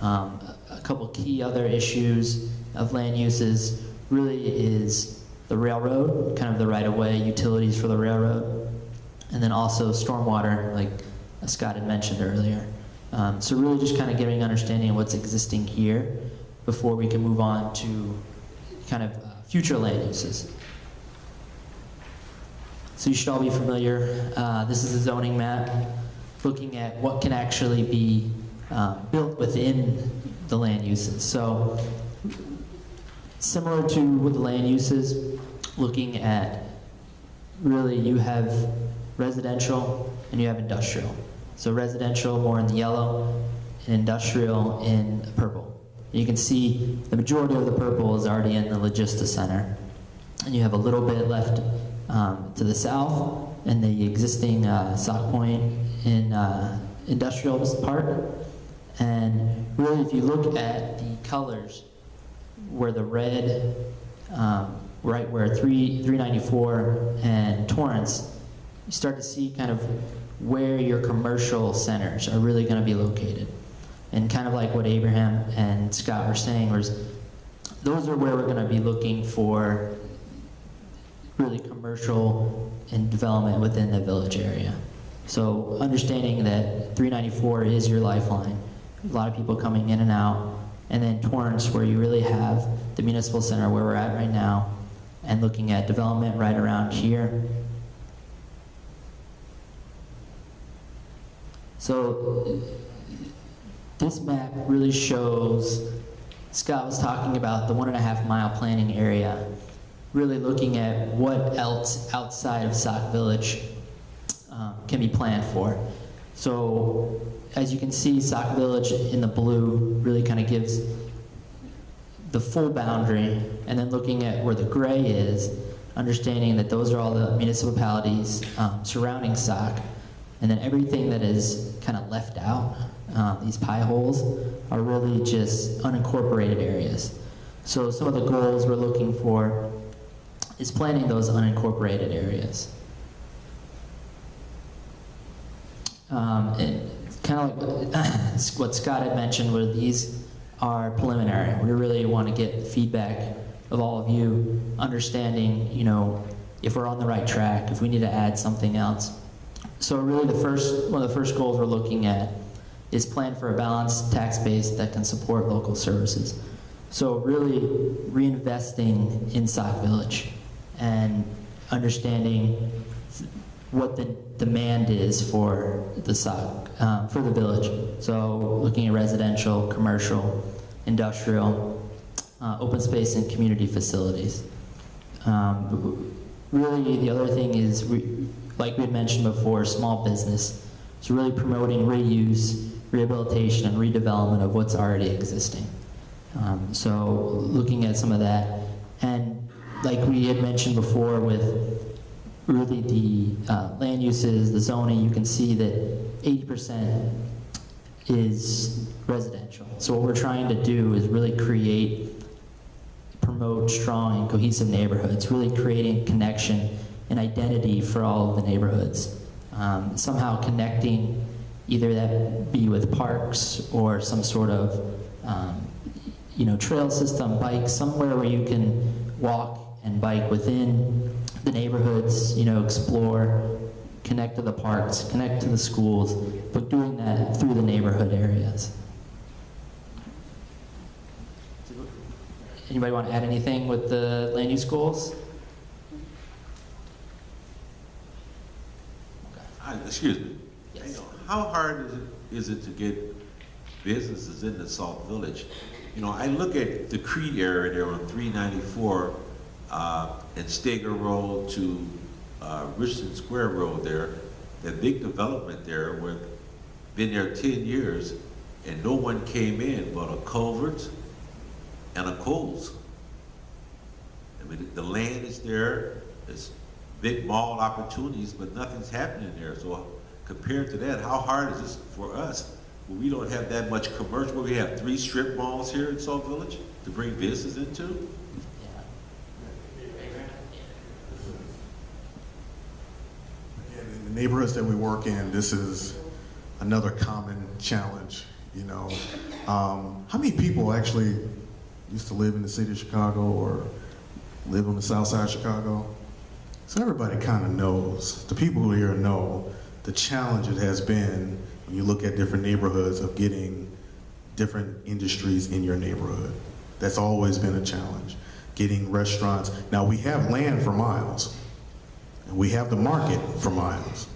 A couple key other issues of land uses really is the railroad, kind of the right-of-way, utilities for the railroad, and then also stormwater, like Scott had mentioned earlier. So really just kind of getting an understanding of what's existing here before we can move on to kind of future land uses. So you should all be familiar. This is a zoning map looking at what can actually be built within the land uses. So similar to with the land uses, looking at really you have residential and you have industrial. So residential more in the yellow and industrial in the purple. You can see the majority of the purple is already in the Logista Center. And you have a little bit left to the south in the existing Sauk Point in industrial park. And really if you look at the colors, where the red, right where 394 and Torrance, you start to see kind of where your commercial centers are really going to be located. And kind of like what Abraham and Scott were saying, was those are where we're going to be looking for really commercial and development within the village area. So understanding that 394 is your lifeline, a lot of people coming in and out, and then Torrance, where you really have the municipal center where we're at right now, and looking at development right around here. So this map really shows Scott was talking about the 1.5 mile planning area, really looking at what else outside of Sauk Village can be planned for. So as you can see, Sauk Village in the blue really kind of gives the full boundary, and then looking at where the gray is, understanding that those are all the municipalities surrounding Sauk, and then everything that is kind of left out, these pie holes, are really just unincorporated areas. So some of the goals we're looking for is planning those unincorporated areas. And kind of like what Scott had mentioned, where these are preliminary. We really want to get feedback of all of you, understanding, you know, if we're on the right track, if we need to add something else. So really one of the first goals we're looking at is plan for a balanced tax base that can support local services. So really reinvesting in Sauk Village and understanding what the demand is for the Sauk, for the village. So looking at residential, commercial, industrial, open space and community facilities. Really the other thing is, like we had mentioned before, small business. So really promoting reuse, rehabilitation, and redevelopment of what's already existing. So looking at some of that. And like we had mentioned before with really the land uses, the zoning, you can see that 80% is residential. So what we're trying to do is really promote strong and cohesive neighborhoods, really creating connection and identity for all of the neighborhoods. Somehow connecting, either that be with parks or some sort of trail system, bike, somewhere where you can walk and bike within the neighborhoods, explore, connect to the parks, connect to the schools, but doing that through the neighborhood areas. Anybody want to add anything with the land use goals? Excuse me. Yes. How hard is it to get businesses in the Sauk Village? I look at the Creed area there on 394 and Steger Road to Richardson Square Road there. That big development there, where been there 10 years and no one came in but a culvert and a Kohl's. I mean, the land is there, it's big mall opportunities, but nothing's happening there. So compared to that, how hard is this for us? Well, we don't have that much commercial. We have 3 strip malls here in Sauk Village to bring business into. Again, in the neighborhoods that we work in, this is another common challenge. How many people actually used to live in the city of Chicago or live on the south side of Chicago? So everybody kind of knows, the people who are here know the challenge it has been when you look at different neighborhoods of getting different industries in your neighborhood. That's always been a challenge. Getting restaurants. Now we have land for miles, and we have the market for miles,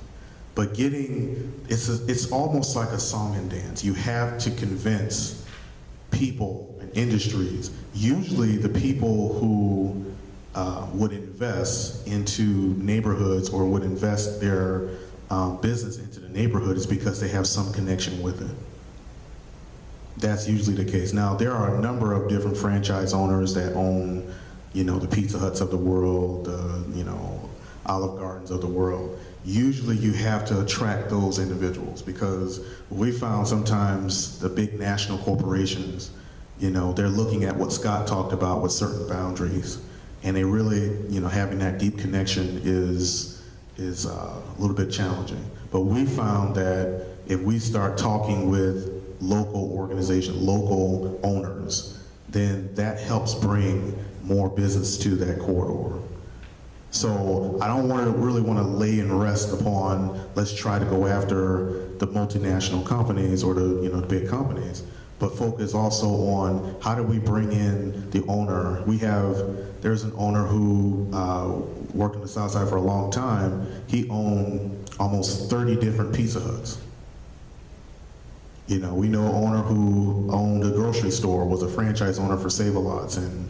but it's almost like a song and dance. You have to convince people and industries, usually the people who would invest into neighborhoods or would invest their business into the neighborhood is because they have some connection with it. That's usually the case. Now, there are a number of different franchise owners that own, the Pizza Huts of the world, Olive Gardens of the world. Usually you have to attract those individuals because we found sometimes the big national corporations, they're looking at what Scott talked about with certain boundaries, and they really, having that deep connection is a little bit challenging. But we found that if we start talking with local organizations, local owners, then that helps bring more business to that corridor. So I don't really want to lay and rest upon, let's try to go after the multinational companies or the big companies, but focus also on how do we bring in the owner. There's an owner who worked on the South Side for a long time. He owned almost 30 different Pizza Huts. You know, we know an owner who owned a grocery store, was a franchise owner for Save-A-Lots, and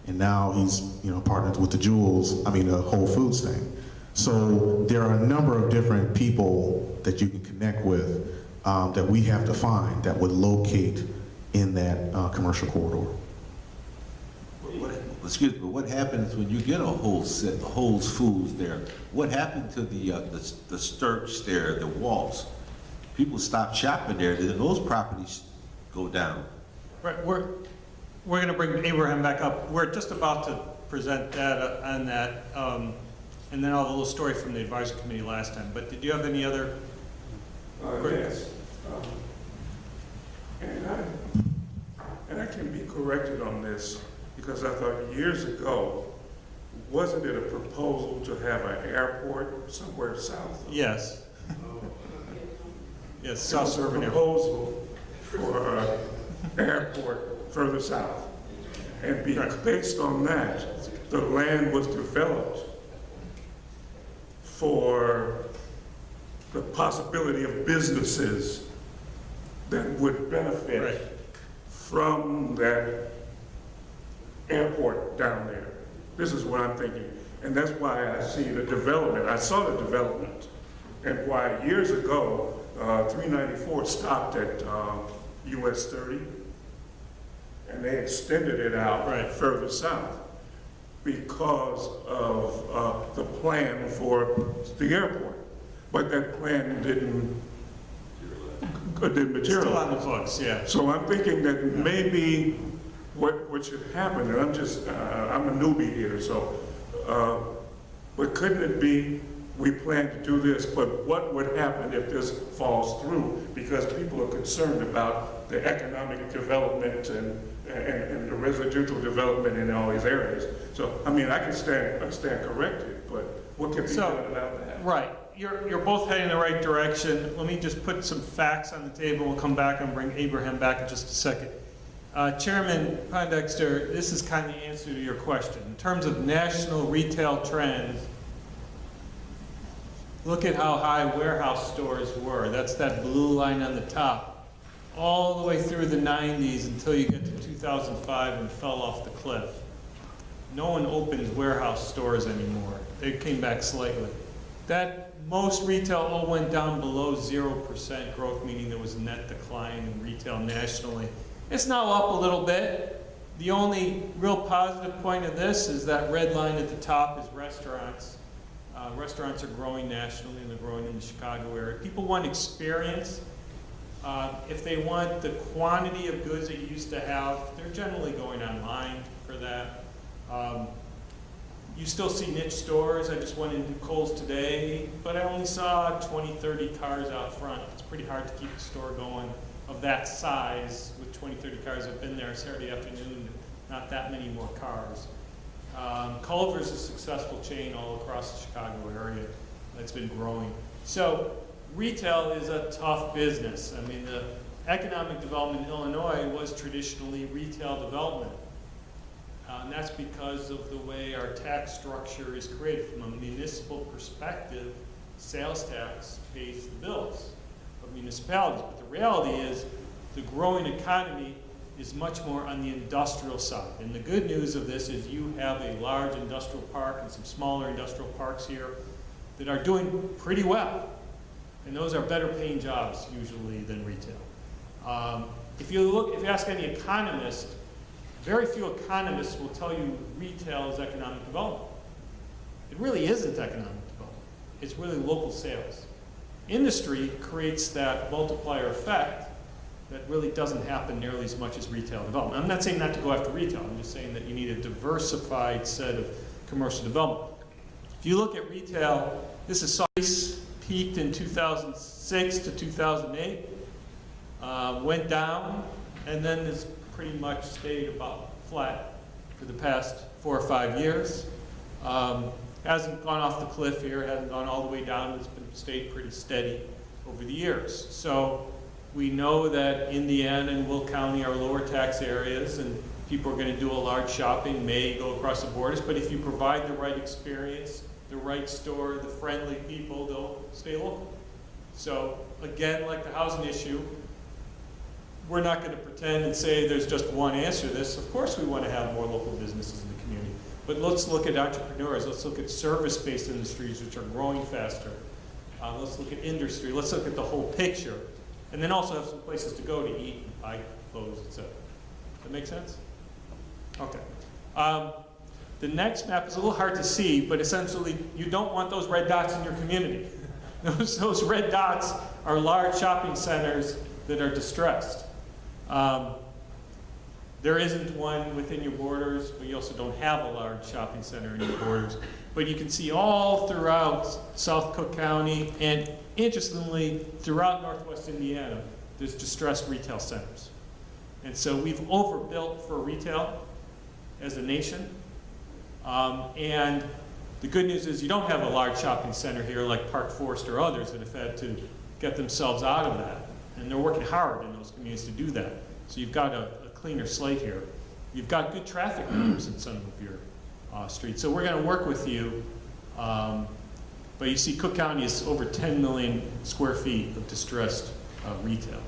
now he's, you know, partnered with the Whole Foods thing. So there are a number of different people that you can connect with that we have to find that would locate in that commercial corridor. Excuse me, what happens when you get a Whole Foods there? What happened to the Sturks there, the Waltz? People stop shopping there, then those properties go down. Right, we're going to bring Abraham back up. We're just about to present data on that, and then I'll have a little story from the advisory committee last time. But did you have any other? Yes. And I can be corrected on this because I thought years ago, wasn't it a proposal to have an airport somewhere south? Yes. Yes, South South Urban Airport. proposal for an airport further south. And based on that, the land was developed for the possibility of businesses that would benefit Right. from that airport down there. This is what I'm thinking. And that's why I see the development. I saw the development. And why years ago, 394 stopped at US 30, and they extended it out further south because of the plan for the airport. But that plan didn't materialize. Still on the books, yeah. So I'm thinking that maybe what should happen, and I'm a newbie here, so, but couldn't it be, we plan to do this, but what would happen if this falls through? Because people are concerned about the economic development and the residential development in all these areas. So, I mean, I stand corrected, but what can be done about that? Right. You're both heading in the right direction. Let me just put some facts on the table. We'll come back and bring Abraham back in just a second. Chairman Pondexter, this is kind of the answer to your question. In terms of national retail trends, look at how high warehouse stores were. That's that blue line on the top. All the way through the 90s until you get to 2005 and fell off the cliff. No one opens warehouse stores anymore. They came back slightly. Most retail all went down below 0% growth, meaning there was a net decline in retail nationally. It's now up a little bit. The only real positive point of this is that red line at the top is restaurants. Restaurants are growing nationally and they're growing in the Chicago area. People want experience. If they want the quantity of goods that you used to have, they're generally going online for that. You still see niche stores. I just went into Kohl's today, but I only saw 20, 30 cars out front. It's pretty hard to keep the store going of that size with 20, 30 cars. I've been there Saturday afternoon, not that many more cars. Culver's is a successful chain all across the Chicago area that's been growing. So retail is a tough business. I mean, the economic development in Illinois was traditionally retail development. And that's because of the way our tax structure is created. From a municipal perspective, sales tax pays the bills of municipalities. But the reality is the growing economy is much more on the industrial side. And the good news of this is you have a large industrial park and some smaller industrial parks here that are doing pretty well. And those are better paying jobs usually than retail. If you ask any economist, very few economists will tell you retail is economic development. It really isn't economic development. It's really local sales. Industry creates that multiplier effect that really doesn't happen nearly as much as retail development. I'm not saying not to go after retail. I'm just saying that you need a diversified set of commercial development. If you look at retail, this is Sauk, peaked in 2006 to 2008, went down, and then has pretty much stayed about flat for the past 4 or 5 years. Hasn't gone off the cliff here, hasn't gone all the way down, it's stayed pretty steady over the years. So we know that Indiana and Will County are lower tax areas, and people are going to do a large shopping, may go across the borders, but if you provide the right experience, the right store, the friendly people, they'll stay local. So again, like the housing issue, we're not going to pretend and say there's just one answer to this. Of course we want to have more local businesses in the community. But let's look at entrepreneurs. Let's look at service-based industries, which are growing faster. Let's look at industry. Let's look at the whole picture. And then also have some places to go to eat, and buy clothes, etc. Does that make sense? Okay. The next map is a little hard to see, but essentially you don't want those red dots in your community. Those red dots are large shopping centers that are distressed. There isn't one within your borders, but you also don't have a large shopping center in your borders. But you can see all throughout South Cook County, and interestingly, throughout Northwest Indiana, there's distressed retail centers. And so we've overbuilt for retail as a nation. And the good news is you don't have a large shopping center here like Park Forest or others that have had to get themselves out of that. And they're working hard in those communities to do that. So you've got a cleaner slate here. You've got good traffic numbers in some of your streets. So we're going to work with you. But you see Cook County is over 10 million square feet of distressed retail.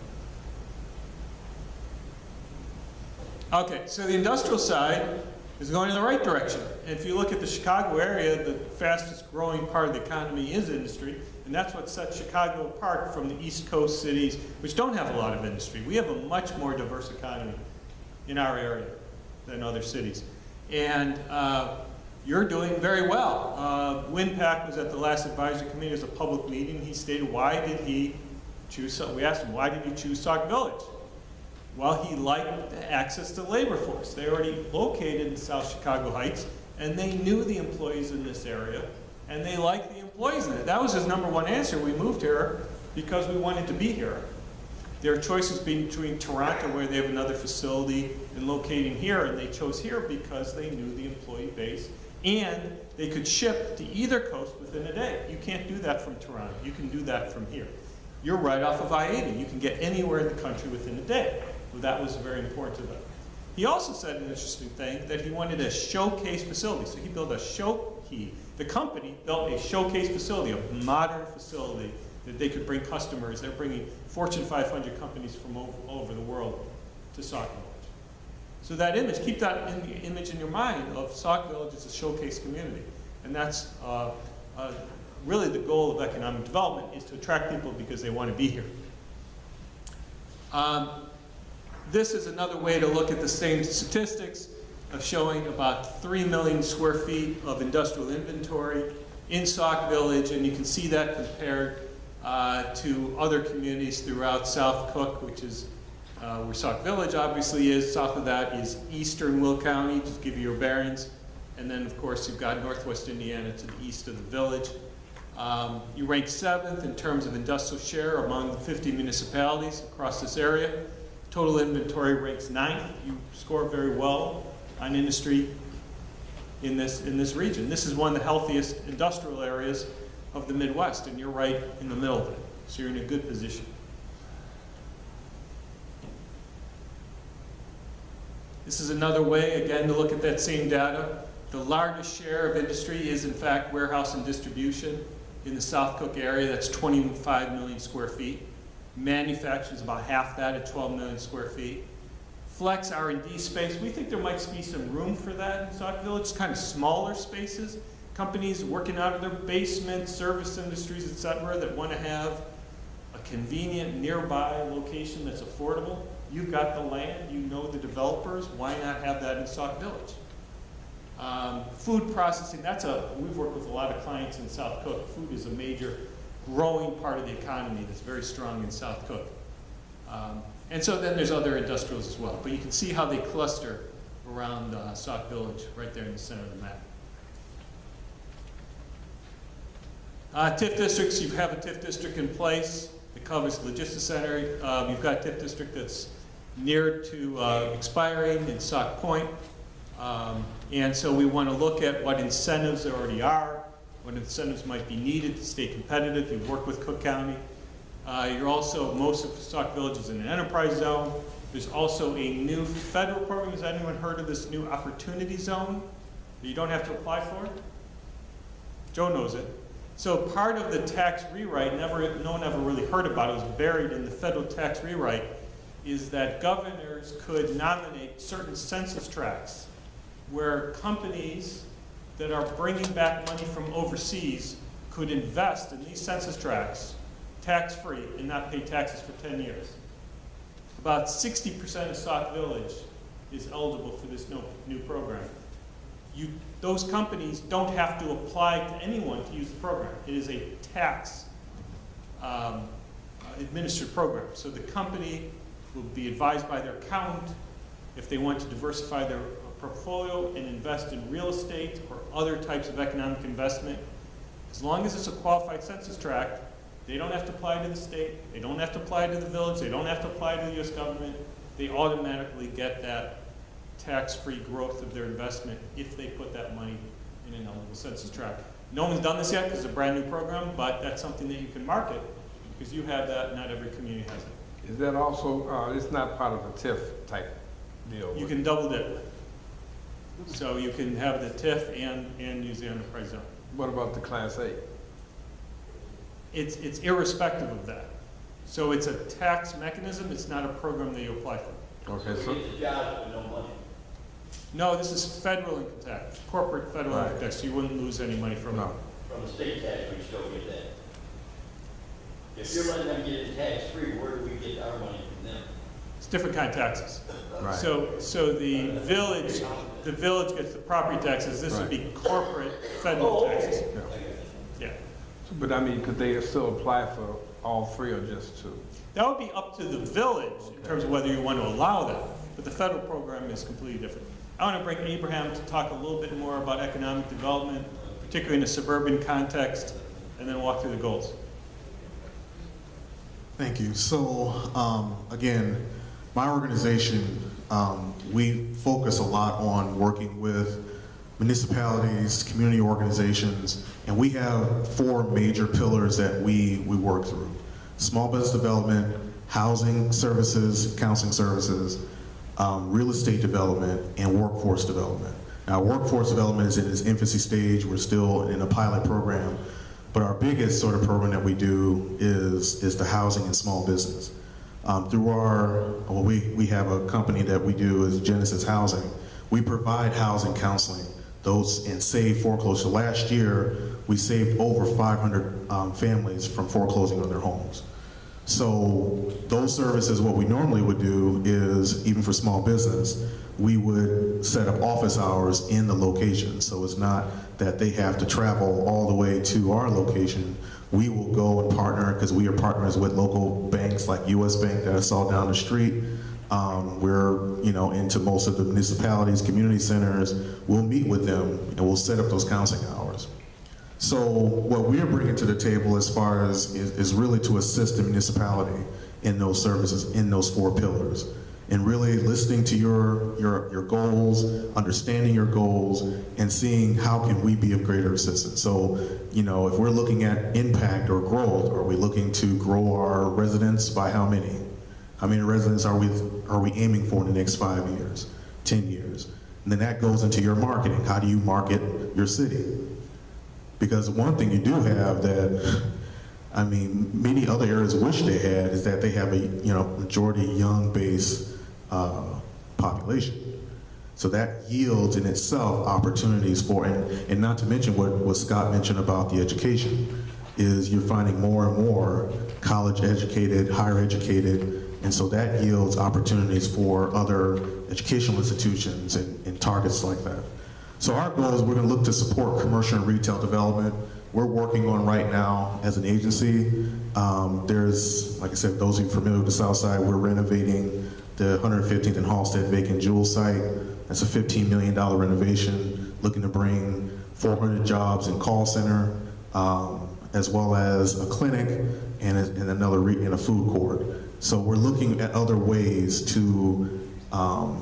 Okay, so the industrial side is going in the right direction. And if you look at the Chicago area, the fastest growing part of the economy is industry. And that's what sets Chicago apart from the East Coast cities, which don't have a lot of industry. We have a much more diverse economy in our area than other cities. And you're doing very well. WinPAC was at the last advisory committee as a public meeting. He stated, why did he choose, we asked him, why did you choose Sauk Village? Well, he liked the access to the labor force. They already located in South Chicago Heights, and they knew the employees in this area, and they liked the employees in it. That was his #1 answer. We moved here because we wanted to be here. There are choices between Toronto, where they have another facility, and locating here, and they chose here because they knew the employee base, and they could ship to either coast within a day. You can't do that from Toronto. You can do that from here. You're right off of I-80. You can get anywhere in the country within a day. Well, that was very important to them. He also said an interesting thing, that he wanted a showcase facility. So he built the company built a showcase facility, a modern facility that they could bring customers. They're bringing Fortune 500 companies from all over the world to Sauk Village. So that image, keep that image in your mind of Sauk Village as a showcase community. And that's really the goal of economic development, is to attract people because they want to be here. This is another way to look at the same statistics of showing about 3 million square feet of industrial inventory in Sauk Village, and you can see that compared to other communities throughout South Cook, which is where Sauk Village obviously is. South of that is eastern Will County, just to give you your bearings. And then, of course, you've got Northwest Indiana to the east of the village. You rank 7th in terms of industrial share among the 50 municipalities across this area. Total inventory ranks 9th. You score very well on industry in this region. This is one of the healthiest industrial areas of the Midwest, and you're right in the middle of it. So you're in a good position. This is another way, again, to look at that same data. The largest share of industry is, in fact, warehouse and distribution in the South Cook area. That's 25 million square feet. Manufacturing is about half that at 12 million square feet. Flex R&D space, we think there might be some room for that in Sauk Village. It's kind of smaller spaces. Companies working out of their basement, service industries, et cetera, that want to have a convenient nearby location that's affordable. You've got the land, you know the developers, why not have that in Sauk Village? Food processing, we've worked with a lot of clients in South Cook. Food is a major growing part of the economy that's very strong in South Cook. And so then there's other industrials as well. But you can see how they cluster around Sauk Village right there in the center of the map. TIF districts, you have a TIF district in place that covers the logistics center. You've got a TIF district that's near to expiring in Sauk Point. And so we want to look at what incentives there already are, what incentives might be needed to stay competitive. You've worked with Cook County. Most of Sauk Village is in an enterprise zone. There's also a new federal program. Has anyone heard of this new opportunity zone that you don't have to apply for? Joe knows it. So part of the tax rewrite, no one ever really heard about, it was buried in the federal tax rewrite, is that governors could nominate certain census tracts where companies that are bringing back money from overseas could invest in these census tracts tax-free and not pay taxes for 10 years. About 60% of Sauk Village is eligible for this new program. Those companies don't have to apply to anyone to use the program. It is a tax administered program. So the company will be advised by their accountant if they want to diversify their portfolio and invest in real estate or other types of economic investment. As long as it's a qualified census tract, they don't have to apply to the state, they don't have to apply to the village, they don't have to apply to the US government. They automatically get that tax-free growth of their investment if they put that money in an eligible census tract. No one's done this yet because it's a brand new program, but that's something that you can market because you have that, not every community has it. Is that also, it's not part of a TIF type deal? You can double dip. So you can have the TIF and use the enterprise zone. What about the Class A? It's irrespective of that. So it's a tax mechanism, it's not a program that you apply for. Okay, So so, you get the jobs with no money. No, this is federal income tax, corporate federal Right. income tax, so you wouldn't lose any money from it. no. From the state tax, we still get that. If you're letting them get it tax-free, where do we get our money from them? It's different kind of taxes. Right. So the village gets the property taxes, this would be corporate federal Oh, taxes. okay. Yeah. I got you. Yeah. But I mean, could they still apply for all three or just two? That would be up to the village in terms of whether you want to allow that, but the federal program is completely different. I want to bring Abraham to talk a little bit more about economic development, particularly in a suburban context, and then walk through the goals. Thank you. So, again, my organization, we focus a lot on working with municipalities, community organizations, and we have 4 major pillars that we work through. Small business development, housing services, counseling services, real estate development, and workforce development. Now, workforce development is in its infancy stage. We're still in a pilot program. But our biggest sort of program that we do is the housing and small business. We have a company that we do is Genesis Housing. We provide housing counseling, and save foreclosure. Last year, we saved over 500 families from foreclosing on their homes. So those services, what we normally would do is, even for small business, we would set up office hours in the location. So it's not that they have to travel all the way to our location. We will go and partner, because we are partners with local banks like US Bank that I saw down the street. We're into most of the municipalities, community centers. We'll meet with them and we'll set up those counseling hours. So what we're bringing to the table as far as is really to assist the municipality in those services, in those 4 pillars, and really listening to your goals, understanding your goals, and seeing how can we be of greater assistance. So, if we're looking at impact or growth, are we looking to grow our residents by how many? How many residents are we aiming for in the next 5 years, 10 years? And then that goes into your marketing. How do you market your city? Because one thing you do have that, many other areas wish they had, is that they have a majority young base population. So that yields in itself opportunities for, and not to mention what Scott mentioned about the education, is you're finding more and more college educated, higher educated, and so that yields opportunities for other educational institutions and targets like that. So our goal is we're going to look to support commercial and retail development. We're working on right now as an agency. There's, like I said, those of you familiar with the South Side, we're renovating the 115th and Halsted vacant Jewel site. That's a $15 million renovation, looking to bring 400 jobs in call center, as well as a clinic and a food court. So we're looking at other ways to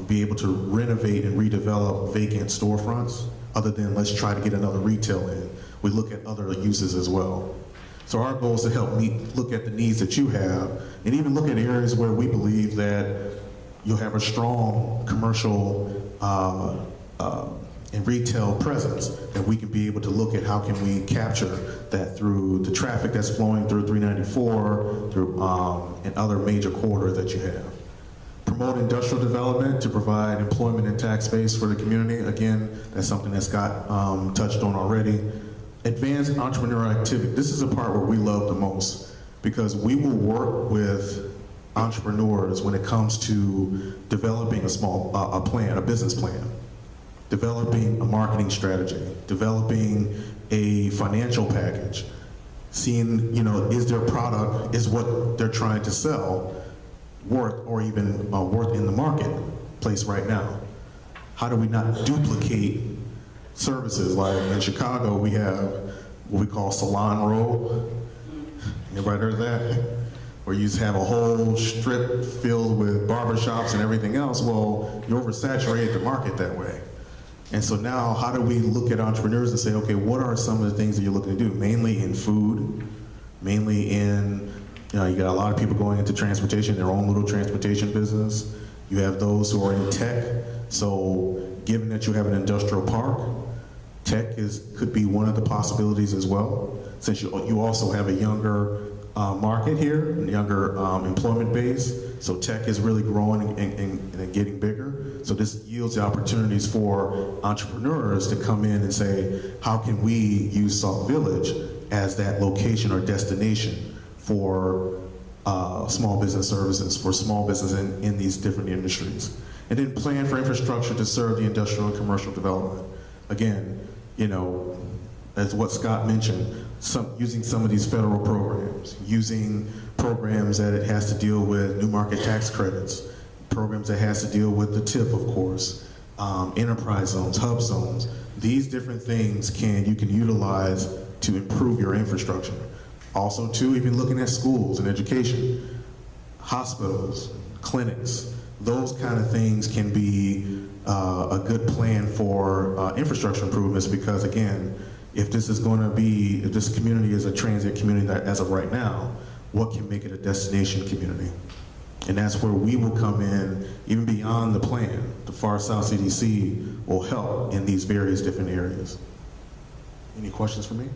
be able to renovate and redevelop vacant storefronts, other than let's try to get another retail in. We look at other uses as well. So our goal is to help look at the needs that you have, and even look at areas where we believe that you'll have a strong commercial and retail presence, then we can be able to look at how can we capture that through the traffic that's flowing through 394, through and other major corridors that you have. Promote industrial development to provide employment and tax base for the community. Again, that's something that Scott touched on already. Advance entrepreneurial activity. This is the part where we love the most, because we will work with entrepreneurs when it comes to developing a business plan, developing a marketing strategy, developing a financial package, seeing, is their product, is what they're trying to sell worth, or even worth in the marketplace right now? How do we not duplicate services? Like in Chicago, we have what we call Salon Row. Anybody heard of that? Where you just have a whole strip filled with barbershops and everything else. Well, you oversaturate the market that way. And so now, how do we look at entrepreneurs and say, okay, what are some of the things that you're looking to do? Mainly in food, mainly in, you got a lot of people going into transportation, their own little transportation business. You have those who are in tech. So given that you have an industrial park, tech could be one of the possibilities as well, since you also have a younger market here, a younger employment base. So tech is really growing and getting bigger. So this yields the opportunities for entrepreneurs to come in and say, how can we use Sauk Village as that location or destination for small business services, for small business in these different industries. And then plan for infrastructure to serve the industrial and commercial development. Again, as what Scott mentioned, using some of these federal programs, using programs that it has to deal with new market tax credits, programs that has to deal with the TIF, of course, enterprise zones, hub zones. These different things you can utilize to improve your infrastructure. Also, too, even looking at schools and education, hospitals, clinics, those kind of things can be a good plan for infrastructure improvements, because again, if this community is a transit community that, as of right now, what can make it a destination community? And that's where we will come in, even beyond the plan. The Far South CDC will help in these various different areas. Any questions for me?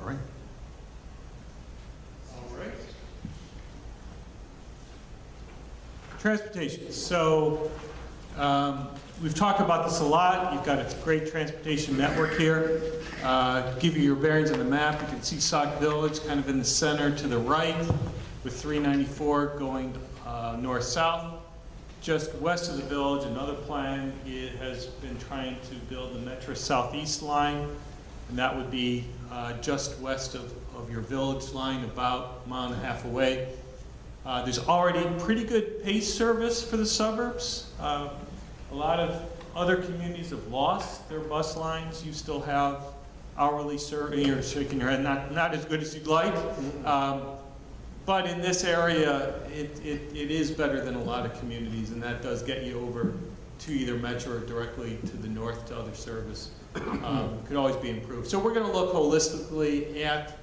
All right. Transportation. So we've talked about this a lot. You've got a great transportation network here. Give you your bearings on the map. You can see Sauk Village kind of in the center to the right, with 394 going north-south. Just west of the village, another plan has been trying to build the Metro Southeast line, and that would be just west of your village line, about a mile and a half away. There's already pretty good pace service for the suburbs. A lot of other communities have lost their bus lines. You still have hourly service. You're shaking your head, not as good as you'd like. But in this area, it is better than a lot of communities, and that does get you over to either Metro or directly to the north to other service. Could always be improved. So we're going to look holistically at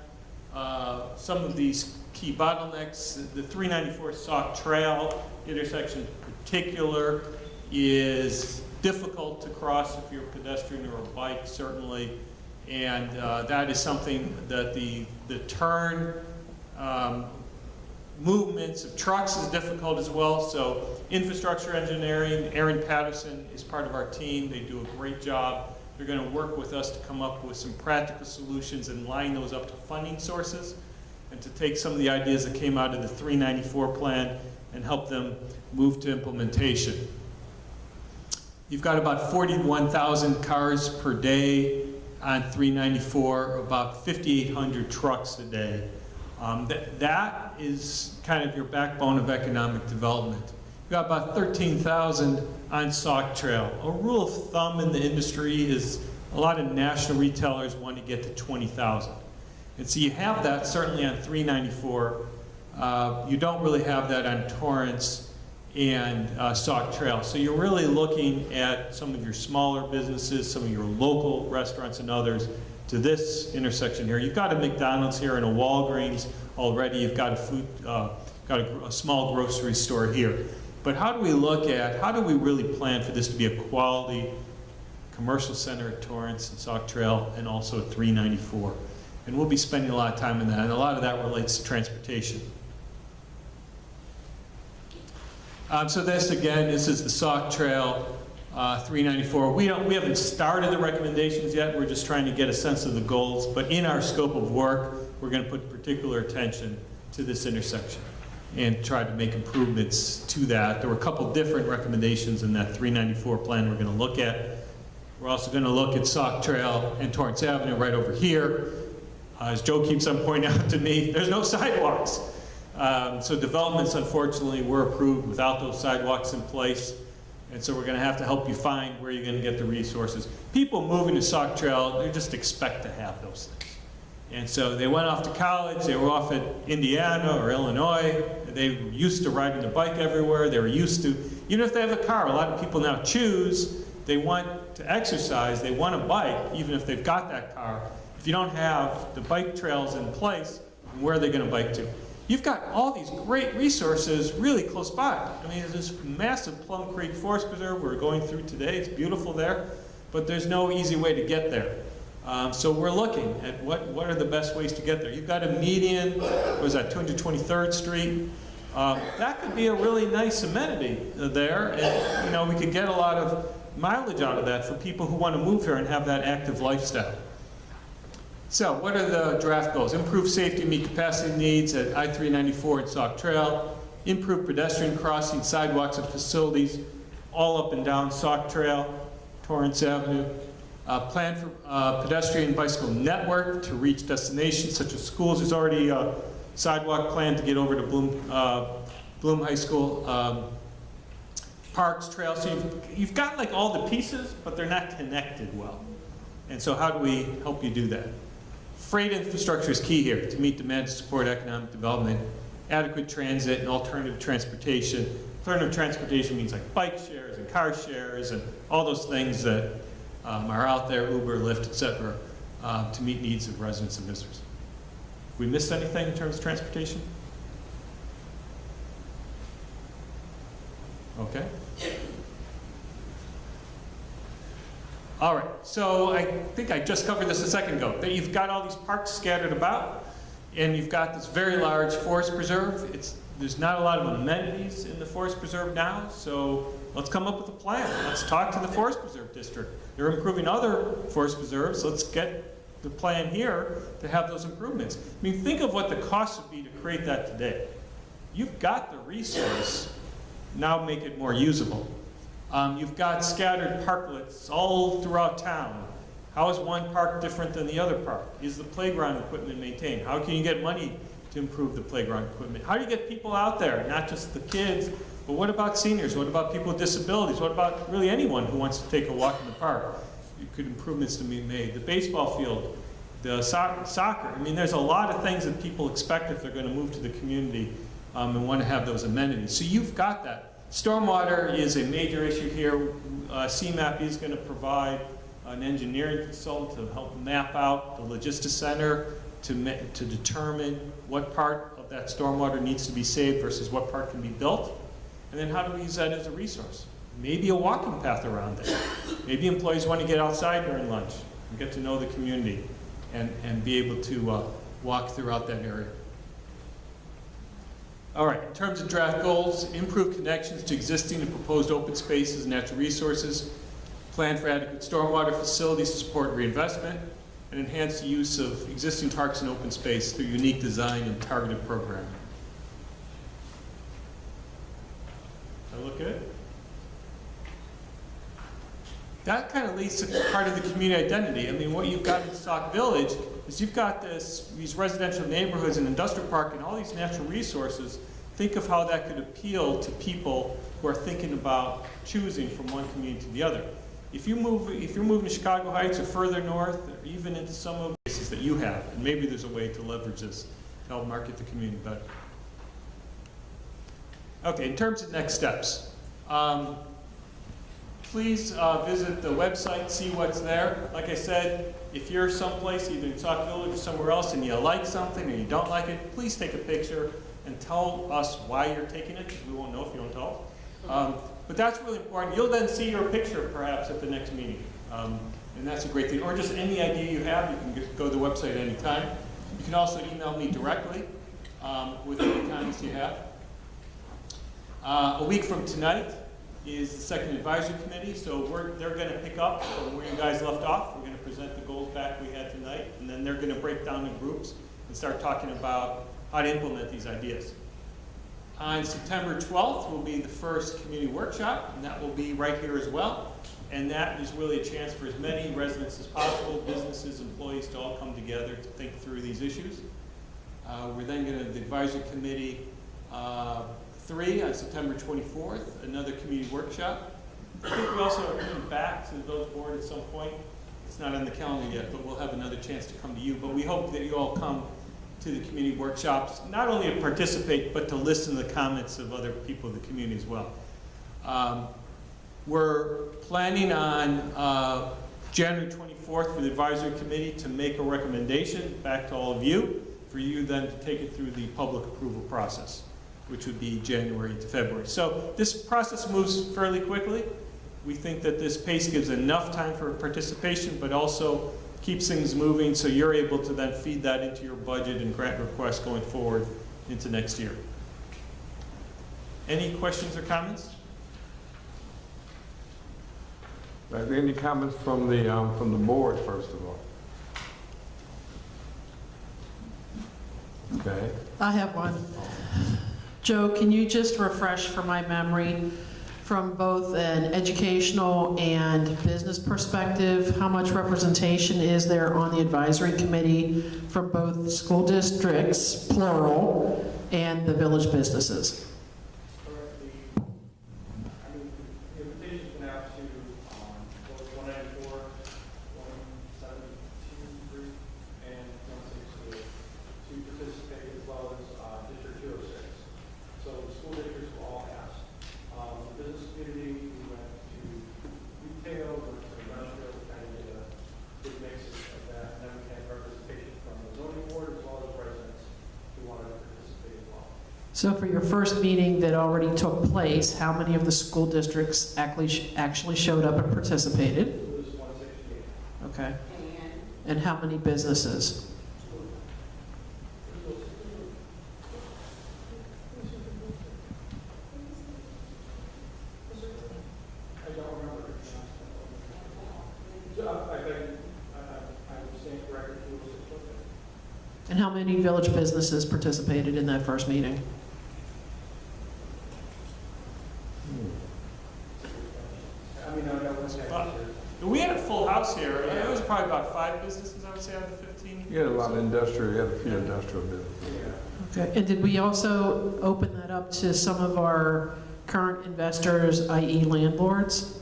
some of these key bottlenecks. The 394 Sauk Trail intersection in particular is difficult to cross if you're a pedestrian or a bike, certainly. And that is something that the turn movements of trucks is difficult as well. So infrastructure engineering, Aaron Patterson is part of our team. They do a great job. They're going to work with us to come up with some practical solutions and line those up to funding sources, and to take some of the ideas that came out of the 394 plan and help them move to implementation. You've got about 41,000 cars per day on 394, about 5,800 trucks a day. That is kind of your backbone of economic development. You've got about 13,000 on Sauk Trail. A rule of thumb in the industry is a lot of national retailers want to get to 20,000. And so you have that certainly on 394. You don't really have that on Torrance and Sauk Trail. So you're really looking at some of your smaller businesses, some of your local restaurants and others to this intersection here. You've got a McDonald's here and a Walgreens already. You've got a small grocery store here. But how do we look at, how do we really plan for this to be a quality commercial center at Torrance and Sauk Trail and also at 394? And we'll be spending a lot of time on that, and a lot of that relates to transportation. So this again, this is the Sauk Trail 394. We haven't started the recommendations yet. We're just trying to get a sense of the goals. But in our scope of work, we're going to put particular attention to this intersection and try to make improvements to that. There were a couple different recommendations in that 394 plan we're going to look at. We're also going to look at Sauk Trail and Torrance Avenue right over here. As Joe keeps on pointing out to me, there's no sidewalks. So developments, unfortunately, were approved without those sidewalks in place. And so we're going to have to help you find where you're going to get the resources. People moving to Sauk Trail, they just expect to have those things. And so they went off to college, they were off at Indiana or Illinois, they were used to riding their bike everywhere, they were used to, even if they have a car, a lot of people now choose, they want to exercise, they want a bike, even if they've got that car. If you don't have the bike trails in place, where are they going to bike to? You've got all these great resources really close by. I mean, there's this massive Plum Creek Forest Preserve we're going through today. It's beautiful there, but there's no easy way to get there. So we're looking at what are the best ways to get there. You've got a median, what is that, 223rd Street? That could be a really nice amenity there, and you know, we could get a lot of mileage out of that for people who want to move here and have that active lifestyle. So what are the draft goals? Improve safety, meet capacity needs at I-394 and Sauk Trail. Improve pedestrian crossing, sidewalks, and facilities all up and down Sauk Trail, Torrance Avenue. Plan for pedestrian bicycle network to reach destinations such as schools. There's already a sidewalk plan to get over to Bloom High School. Parks, trails. So you've got like all the pieces, but they're not connected well. And so how do we help you do that? Freight infrastructure is key here to meet demand to support economic development, adequate transit, and alternative transportation. Alternative transportation means like bike shares and car shares and all those things that are out there, Uber, Lyft, et cetera, to meet needs of residents and visitors. Have we missed anything in terms of transportation? Okay. All right, so I think I just covered this a second ago, that you've got all these parks scattered about, and you've got this very large forest preserve. There's not a lot of amenities in the forest preserve now, so let's come up with a plan. Let's talk to the forest preserve district. They're improving other forest preserves. Let's get the plan here to have those improvements. I mean, think of what the cost would be to create that today. You've got the resource, now make it more usable. You've got scattered parklets all throughout town. How is one park different than the other park? Is the playground equipment maintained? How can you get money to improve the playground equipment? How do you get people out there, not just the kids, but what about seniors? What about people with disabilities? What about really anyone who wants to take a walk in the park? Could improvements to be made? The baseball field, the soccer. I mean, there's a lot of things that people expect if they're going to move to the community and want to have those amenities. So you've got that. Stormwater is a major issue here. CMAP is going to provide an engineering consultant to help map out the logistics center to determine what part of that stormwater needs to be saved versus what part can be built. And then how do we use that as a resource? Maybe a walking path around it. Maybe employees want to get outside during lunch and get to know the community and be able to walk throughout that area. All right, in terms of draft goals, improve connections to existing and proposed open spaces and natural resources, plan for adequate stormwater facilities to support reinvestment, and enhance the use of existing parks and open space through unique design and targeted programming. Does that look good? That kind of leads to part of the community identity. I mean, what you've got in Sauk Village is you've got these residential neighborhoods and industrial park and all these natural resources. Think of how that could appeal to people who are thinking about choosing from one community to the other. If you're moving to Chicago Heights or further north, or even into some of the places that you have, and maybe there's a way to leverage this to help market the community better. Okay, in terms of next steps, please visit the website, see what's there. Like I said, if you're someplace, either in Sauk Village or somewhere else, and you like something or you don't like it, please take a picture and tell us why you're taking it, because we won't know if you don't tell But that's really important. You'll then see your picture perhaps at the next meeting. And that's a great thing. Or just any idea you have, you can just go to the website anytime. You can also email me directly with any comments you have. A week from tonight is the second advisory committee, so they're going to pick up from where you guys left off. We're going to present the goals back we had tonight, and then they're going to break down in groups and start talking about how to implement these ideas. On September 12th will be the first community workshop, and that will be right here as well. And that is really a chance for as many residents as possible, businesses, employees, to all come together to think through these issues. We're then going to have the advisory committee 3 on September 24th, another community workshop. I think we also are coming back to the village board at some point. It's not on the calendar yet, but we'll have another chance to come to you. But we hope that you all come to the community workshops, not only to participate, but to listen to the comments of other people in the community as well. We're planning on January 24th for the advisory committee to make a recommendation back to all of you, for you then to take it through the public approval process, which would be January to February. So this process moves fairly quickly. We think that this pace gives enough time for participation, but also keeps things moving so you're able to then feed that into your budget and grant requests going forward into next year. Any questions or comments? Are there any comments from the board, first of all? Okay. I have one. Joe, can you just refresh for my memory, from both an educational and business perspective, how much representation is there on the advisory committee from both school districts, plural, and the village businesses? So for your first meeting that already took place, how many of the school districts actually showed up and participated? It was 168. Okay. And how many businesses? I don't remember. I would stand corrected. And how many village businesses participated in that first meeting? We had a full house here. It was probably about 5 businesses, I would say, out of the 15. You had a lot of industrial, you had a few industrial businesses. Okay. And did we also open that up to some of our current investors, i.e. landlords,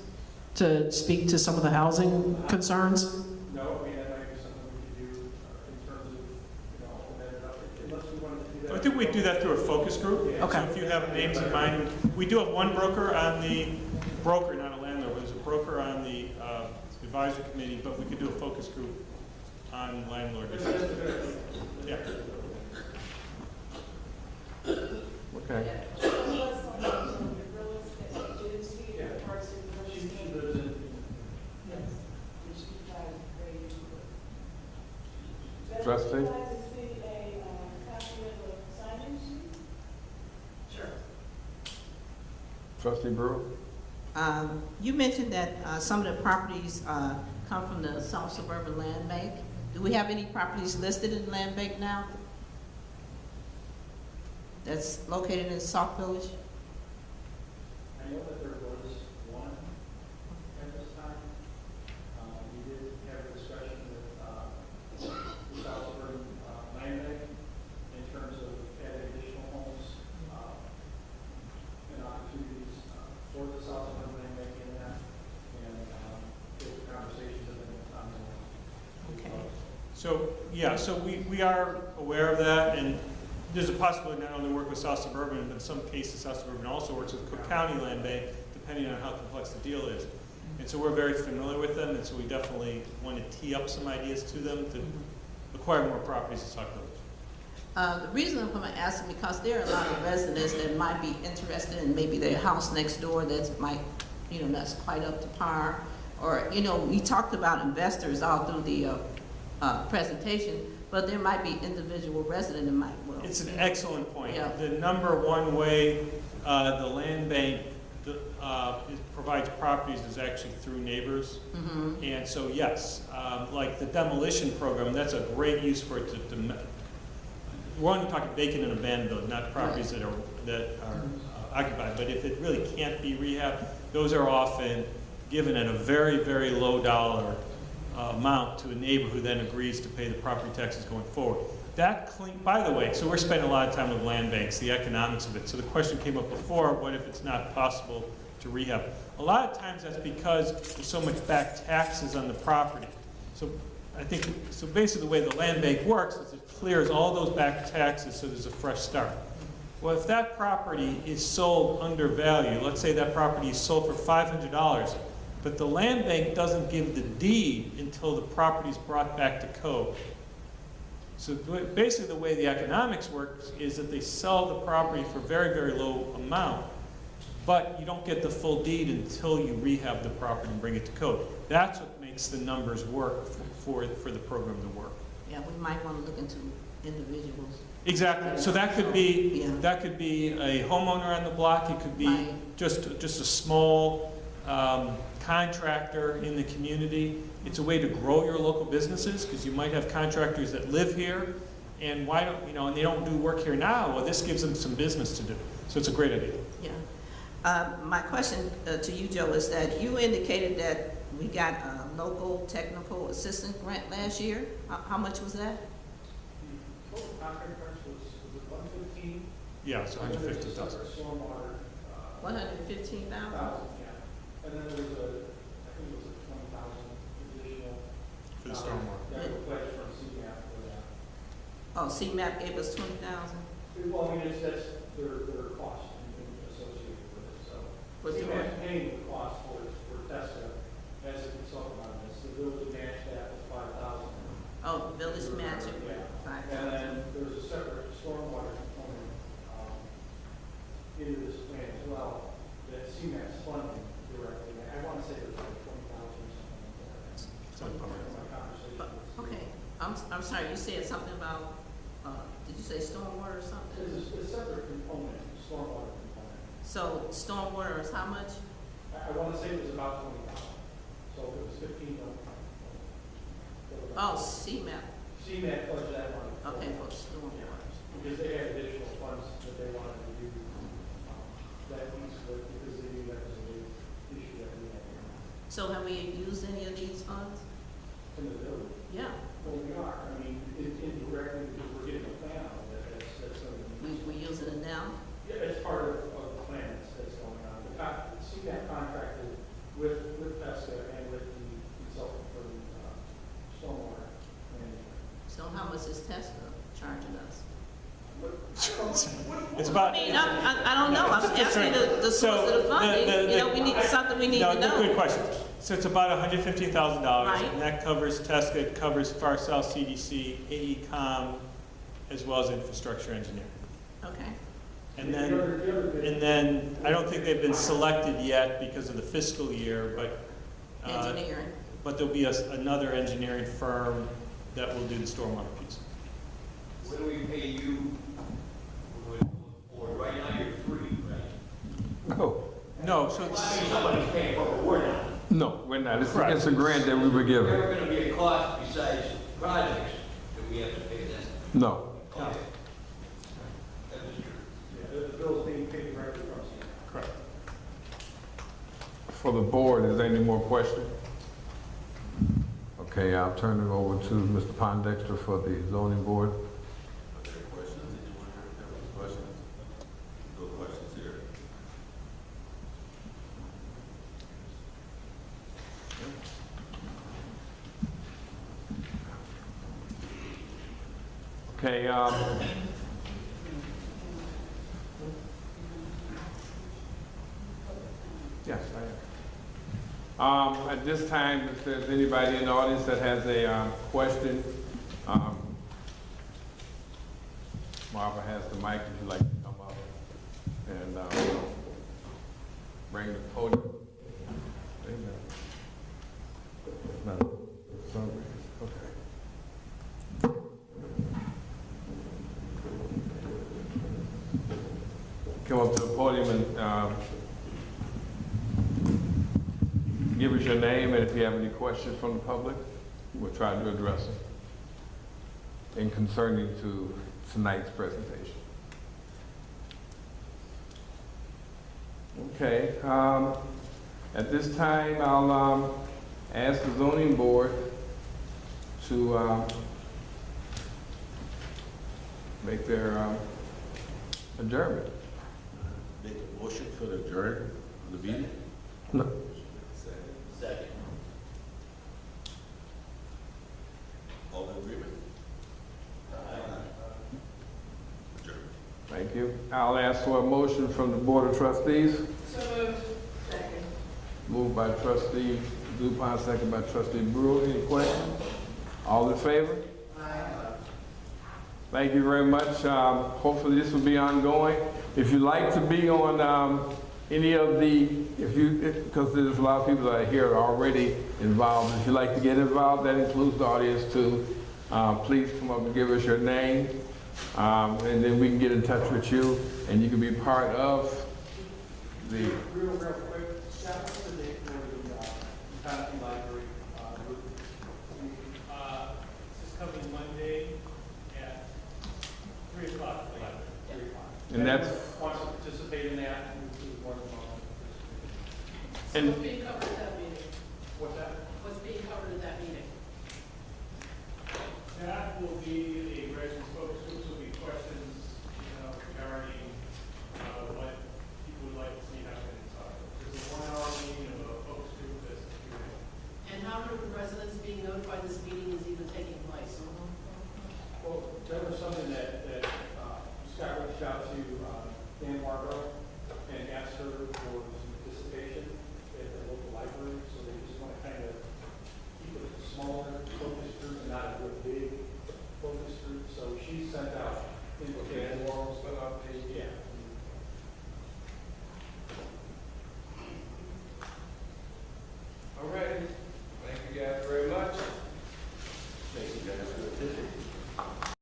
to speak to some of the housing concerns? No, I mean, that might be something we could do in terms of, open it up, unless we wanted to do that. I think we do that through a focus group. Okay. So if you have names in mind, we do have one broker on the, not a landlord, but there's a broker on the advisory committee, but we could do a focus group on landlord issues. Yeah. Okay. Trustee? Sure. Trustee Brewer? You mentioned that some of the properties come from the South Suburban Land Bank. Do we have any properties listed in the Land Bank now that's located in Sauk Village? I know that there was one at this time. We did have a discussion with the South Suburban Land Bank in terms of adding additional homes and opportunities for the South Suburban Land Bank in that, and those conversations have been ongoing. Okay. So, yeah, so we are aware of that, and there's a possibility not only work with South Suburban, but in some cases South Suburban also works with Cook County Land Bank, depending on how complex the deal is. And so we're very familiar with them, and so we definitely want to tee up some ideas to them to acquire more properties in Sauk Village. The reason I'm gonna ask because there are a lot of residents that might be interested in maybe their house next door that's might, that's quite up to par. Or, we talked about investors all through the presentation, but there might be individual resident that might, well. It's an excellent point. Yeah. The number one way the land bank provides properties is actually through neighbors. Mm-hmm. And so, yes, like the demolition program, that's a great use for it we're only talking vacant and abandoned buildings, not properties that are occupied. But if it really can't be rehabbed, those are often given at a very, very low dollar amount to a neighbor who then agrees to pay the property taxes going forward. By the way, so we're spending a lot of time with land banks, the economics of it. So the question came up before, what if it's not possible to rehab? A lot of times that's because there's so much back taxes on the property. So basically the way the land bank works is it clears all those back taxes so there's a fresh start. Well, if that property is sold under value, let's say that property is sold for $500, but the land bank doesn't give the deed until the property is brought back to code. So basically the way the economics works is that they sell the property for a very, very low amount, but you don't get the full deed until you rehab the property and bring it to code. That's what makes the numbers work for the program to work. Yeah, we might want to look into individuals. Exactly. So that could be Yeah. a homeowner on the block. It could be Right. just a small contractor in the community. It's a way to grow your local businesses because you might have contractors that live here, and and they don't do work here now. Well, this gives them some business to do. So it's a great idea. Yeah. My question to you, Joe, is that you indicated that we got a local technical assistant grant last year. How much was that? The total contract price was it 115? Yeah, it's 150,000. Stormwater. 115,000. Yeah. And then there was I think it was a 20,000 additional. For the stormwater. That was pledged from CMAP for that. Oh, CMAP gave us 20,000. Well, I mean, that's their cost associated with it, so. For the CMAP's paying the cost for TESCA as a consultant on this. The village match that with 5,000. Oh, village matching. Yeah. 5,000. And then there's a separate stormwater component into this plan as well that CMAP's funding directly. I want to say there's like 20,000 or something like that. My conversation with Okay, I'm sorry, you said something about, did you say stormwater or something? There's a separate component, stormwater component. So stormwater is how much? I want to say it was about 20,000. So if it was 15, Oh, CMAP. CMAP pledged that money. Okay, for stormwater. Because they had additional funds that they wanted to do that piece of it because they knew that was a big issue that we had So have we used any of these funds? in the village. Yeah, Well, we are. I mean, indirectly because we're getting a plan on that. That's going to be. we're using it now? Yeah, it's part of the plan that's going on. The CMAP contracted with TESCA and with the consultant for the stormwater management. So how much is Tesla charging us? It's about. I mean, I don't know, I'm asking the source of the funding, we need, something we need to know. Good question. So it's about $115,000, Right. and that covers TESCA, it covers Far South CDC, AECom, as well as infrastructure engineering. Okay, And then I don't think they've been selected yet because of the fiscal year, but engineering. but there'll be another engineering firm that will do the stormwater piece. What do we pay you for, right now you're free, right? No, so it's, Somebody's paying for it, we're not. No, we're not. It's Correct. a grant that we were Is given. there gonna be a cost besides projects that we have to pay that? No. Okay. That is true. The bill's being paid directly from CMAP. correct. For the board, is there any more questions? Okay, I'll turn it over to Mr. Pondexter for the zoning board. Are there questions? Anyone have any questions? No questions here. Okay, yes, I am. At this time, if there's anybody in the audience that has a question, Marva has the mic if you'd like to come up and bring the podium. Amen. No, sorry. Okay. Come up to the podium and give us your name, and if you have any questions from the public, we'll try to address them in concerning to tonight's presentation. Okay, at this time, I'll ask the zoning board to make their adjournment. Make a motion for the adjourn of the meeting? No. Second. All in agreement? Adjourn. Thank you. I'll ask for a motion from the Board of Trustees. So moved. Second. Moved by Trustee Zupan, second by Trustee Brewer. Any questions? All in favor? Thank you very much. Hopefully this will be ongoing. If you'd like to be on any of the, because there's a lot of people that are here already involved. If you'd like to get involved, that includes the audience too. Please come up and give us your name, and then we can get in touch with you, and you can be part of the. Real quick, shout out to the date for the Kentucky Library group. This is coming Monday at 3 o'clock. 3 o'clock. And that's. Wants to participate in that, we're more than welcome to participate. And What's being covered at that meeting? What's that? What's being covered at that meeting? That will be a residence focus group, so will be questions, regarding what people would like to see happen inside. There's a 1 hour meeting of a focus group that's Q&A. And how are the residents being notified this meeting is even taking place? Well, that was something that Scott reached out to Dan Barbara and asked her for some participation at the local library, so they just want to kind of keep it a smaller focus group and not a real big focus group. So she sent out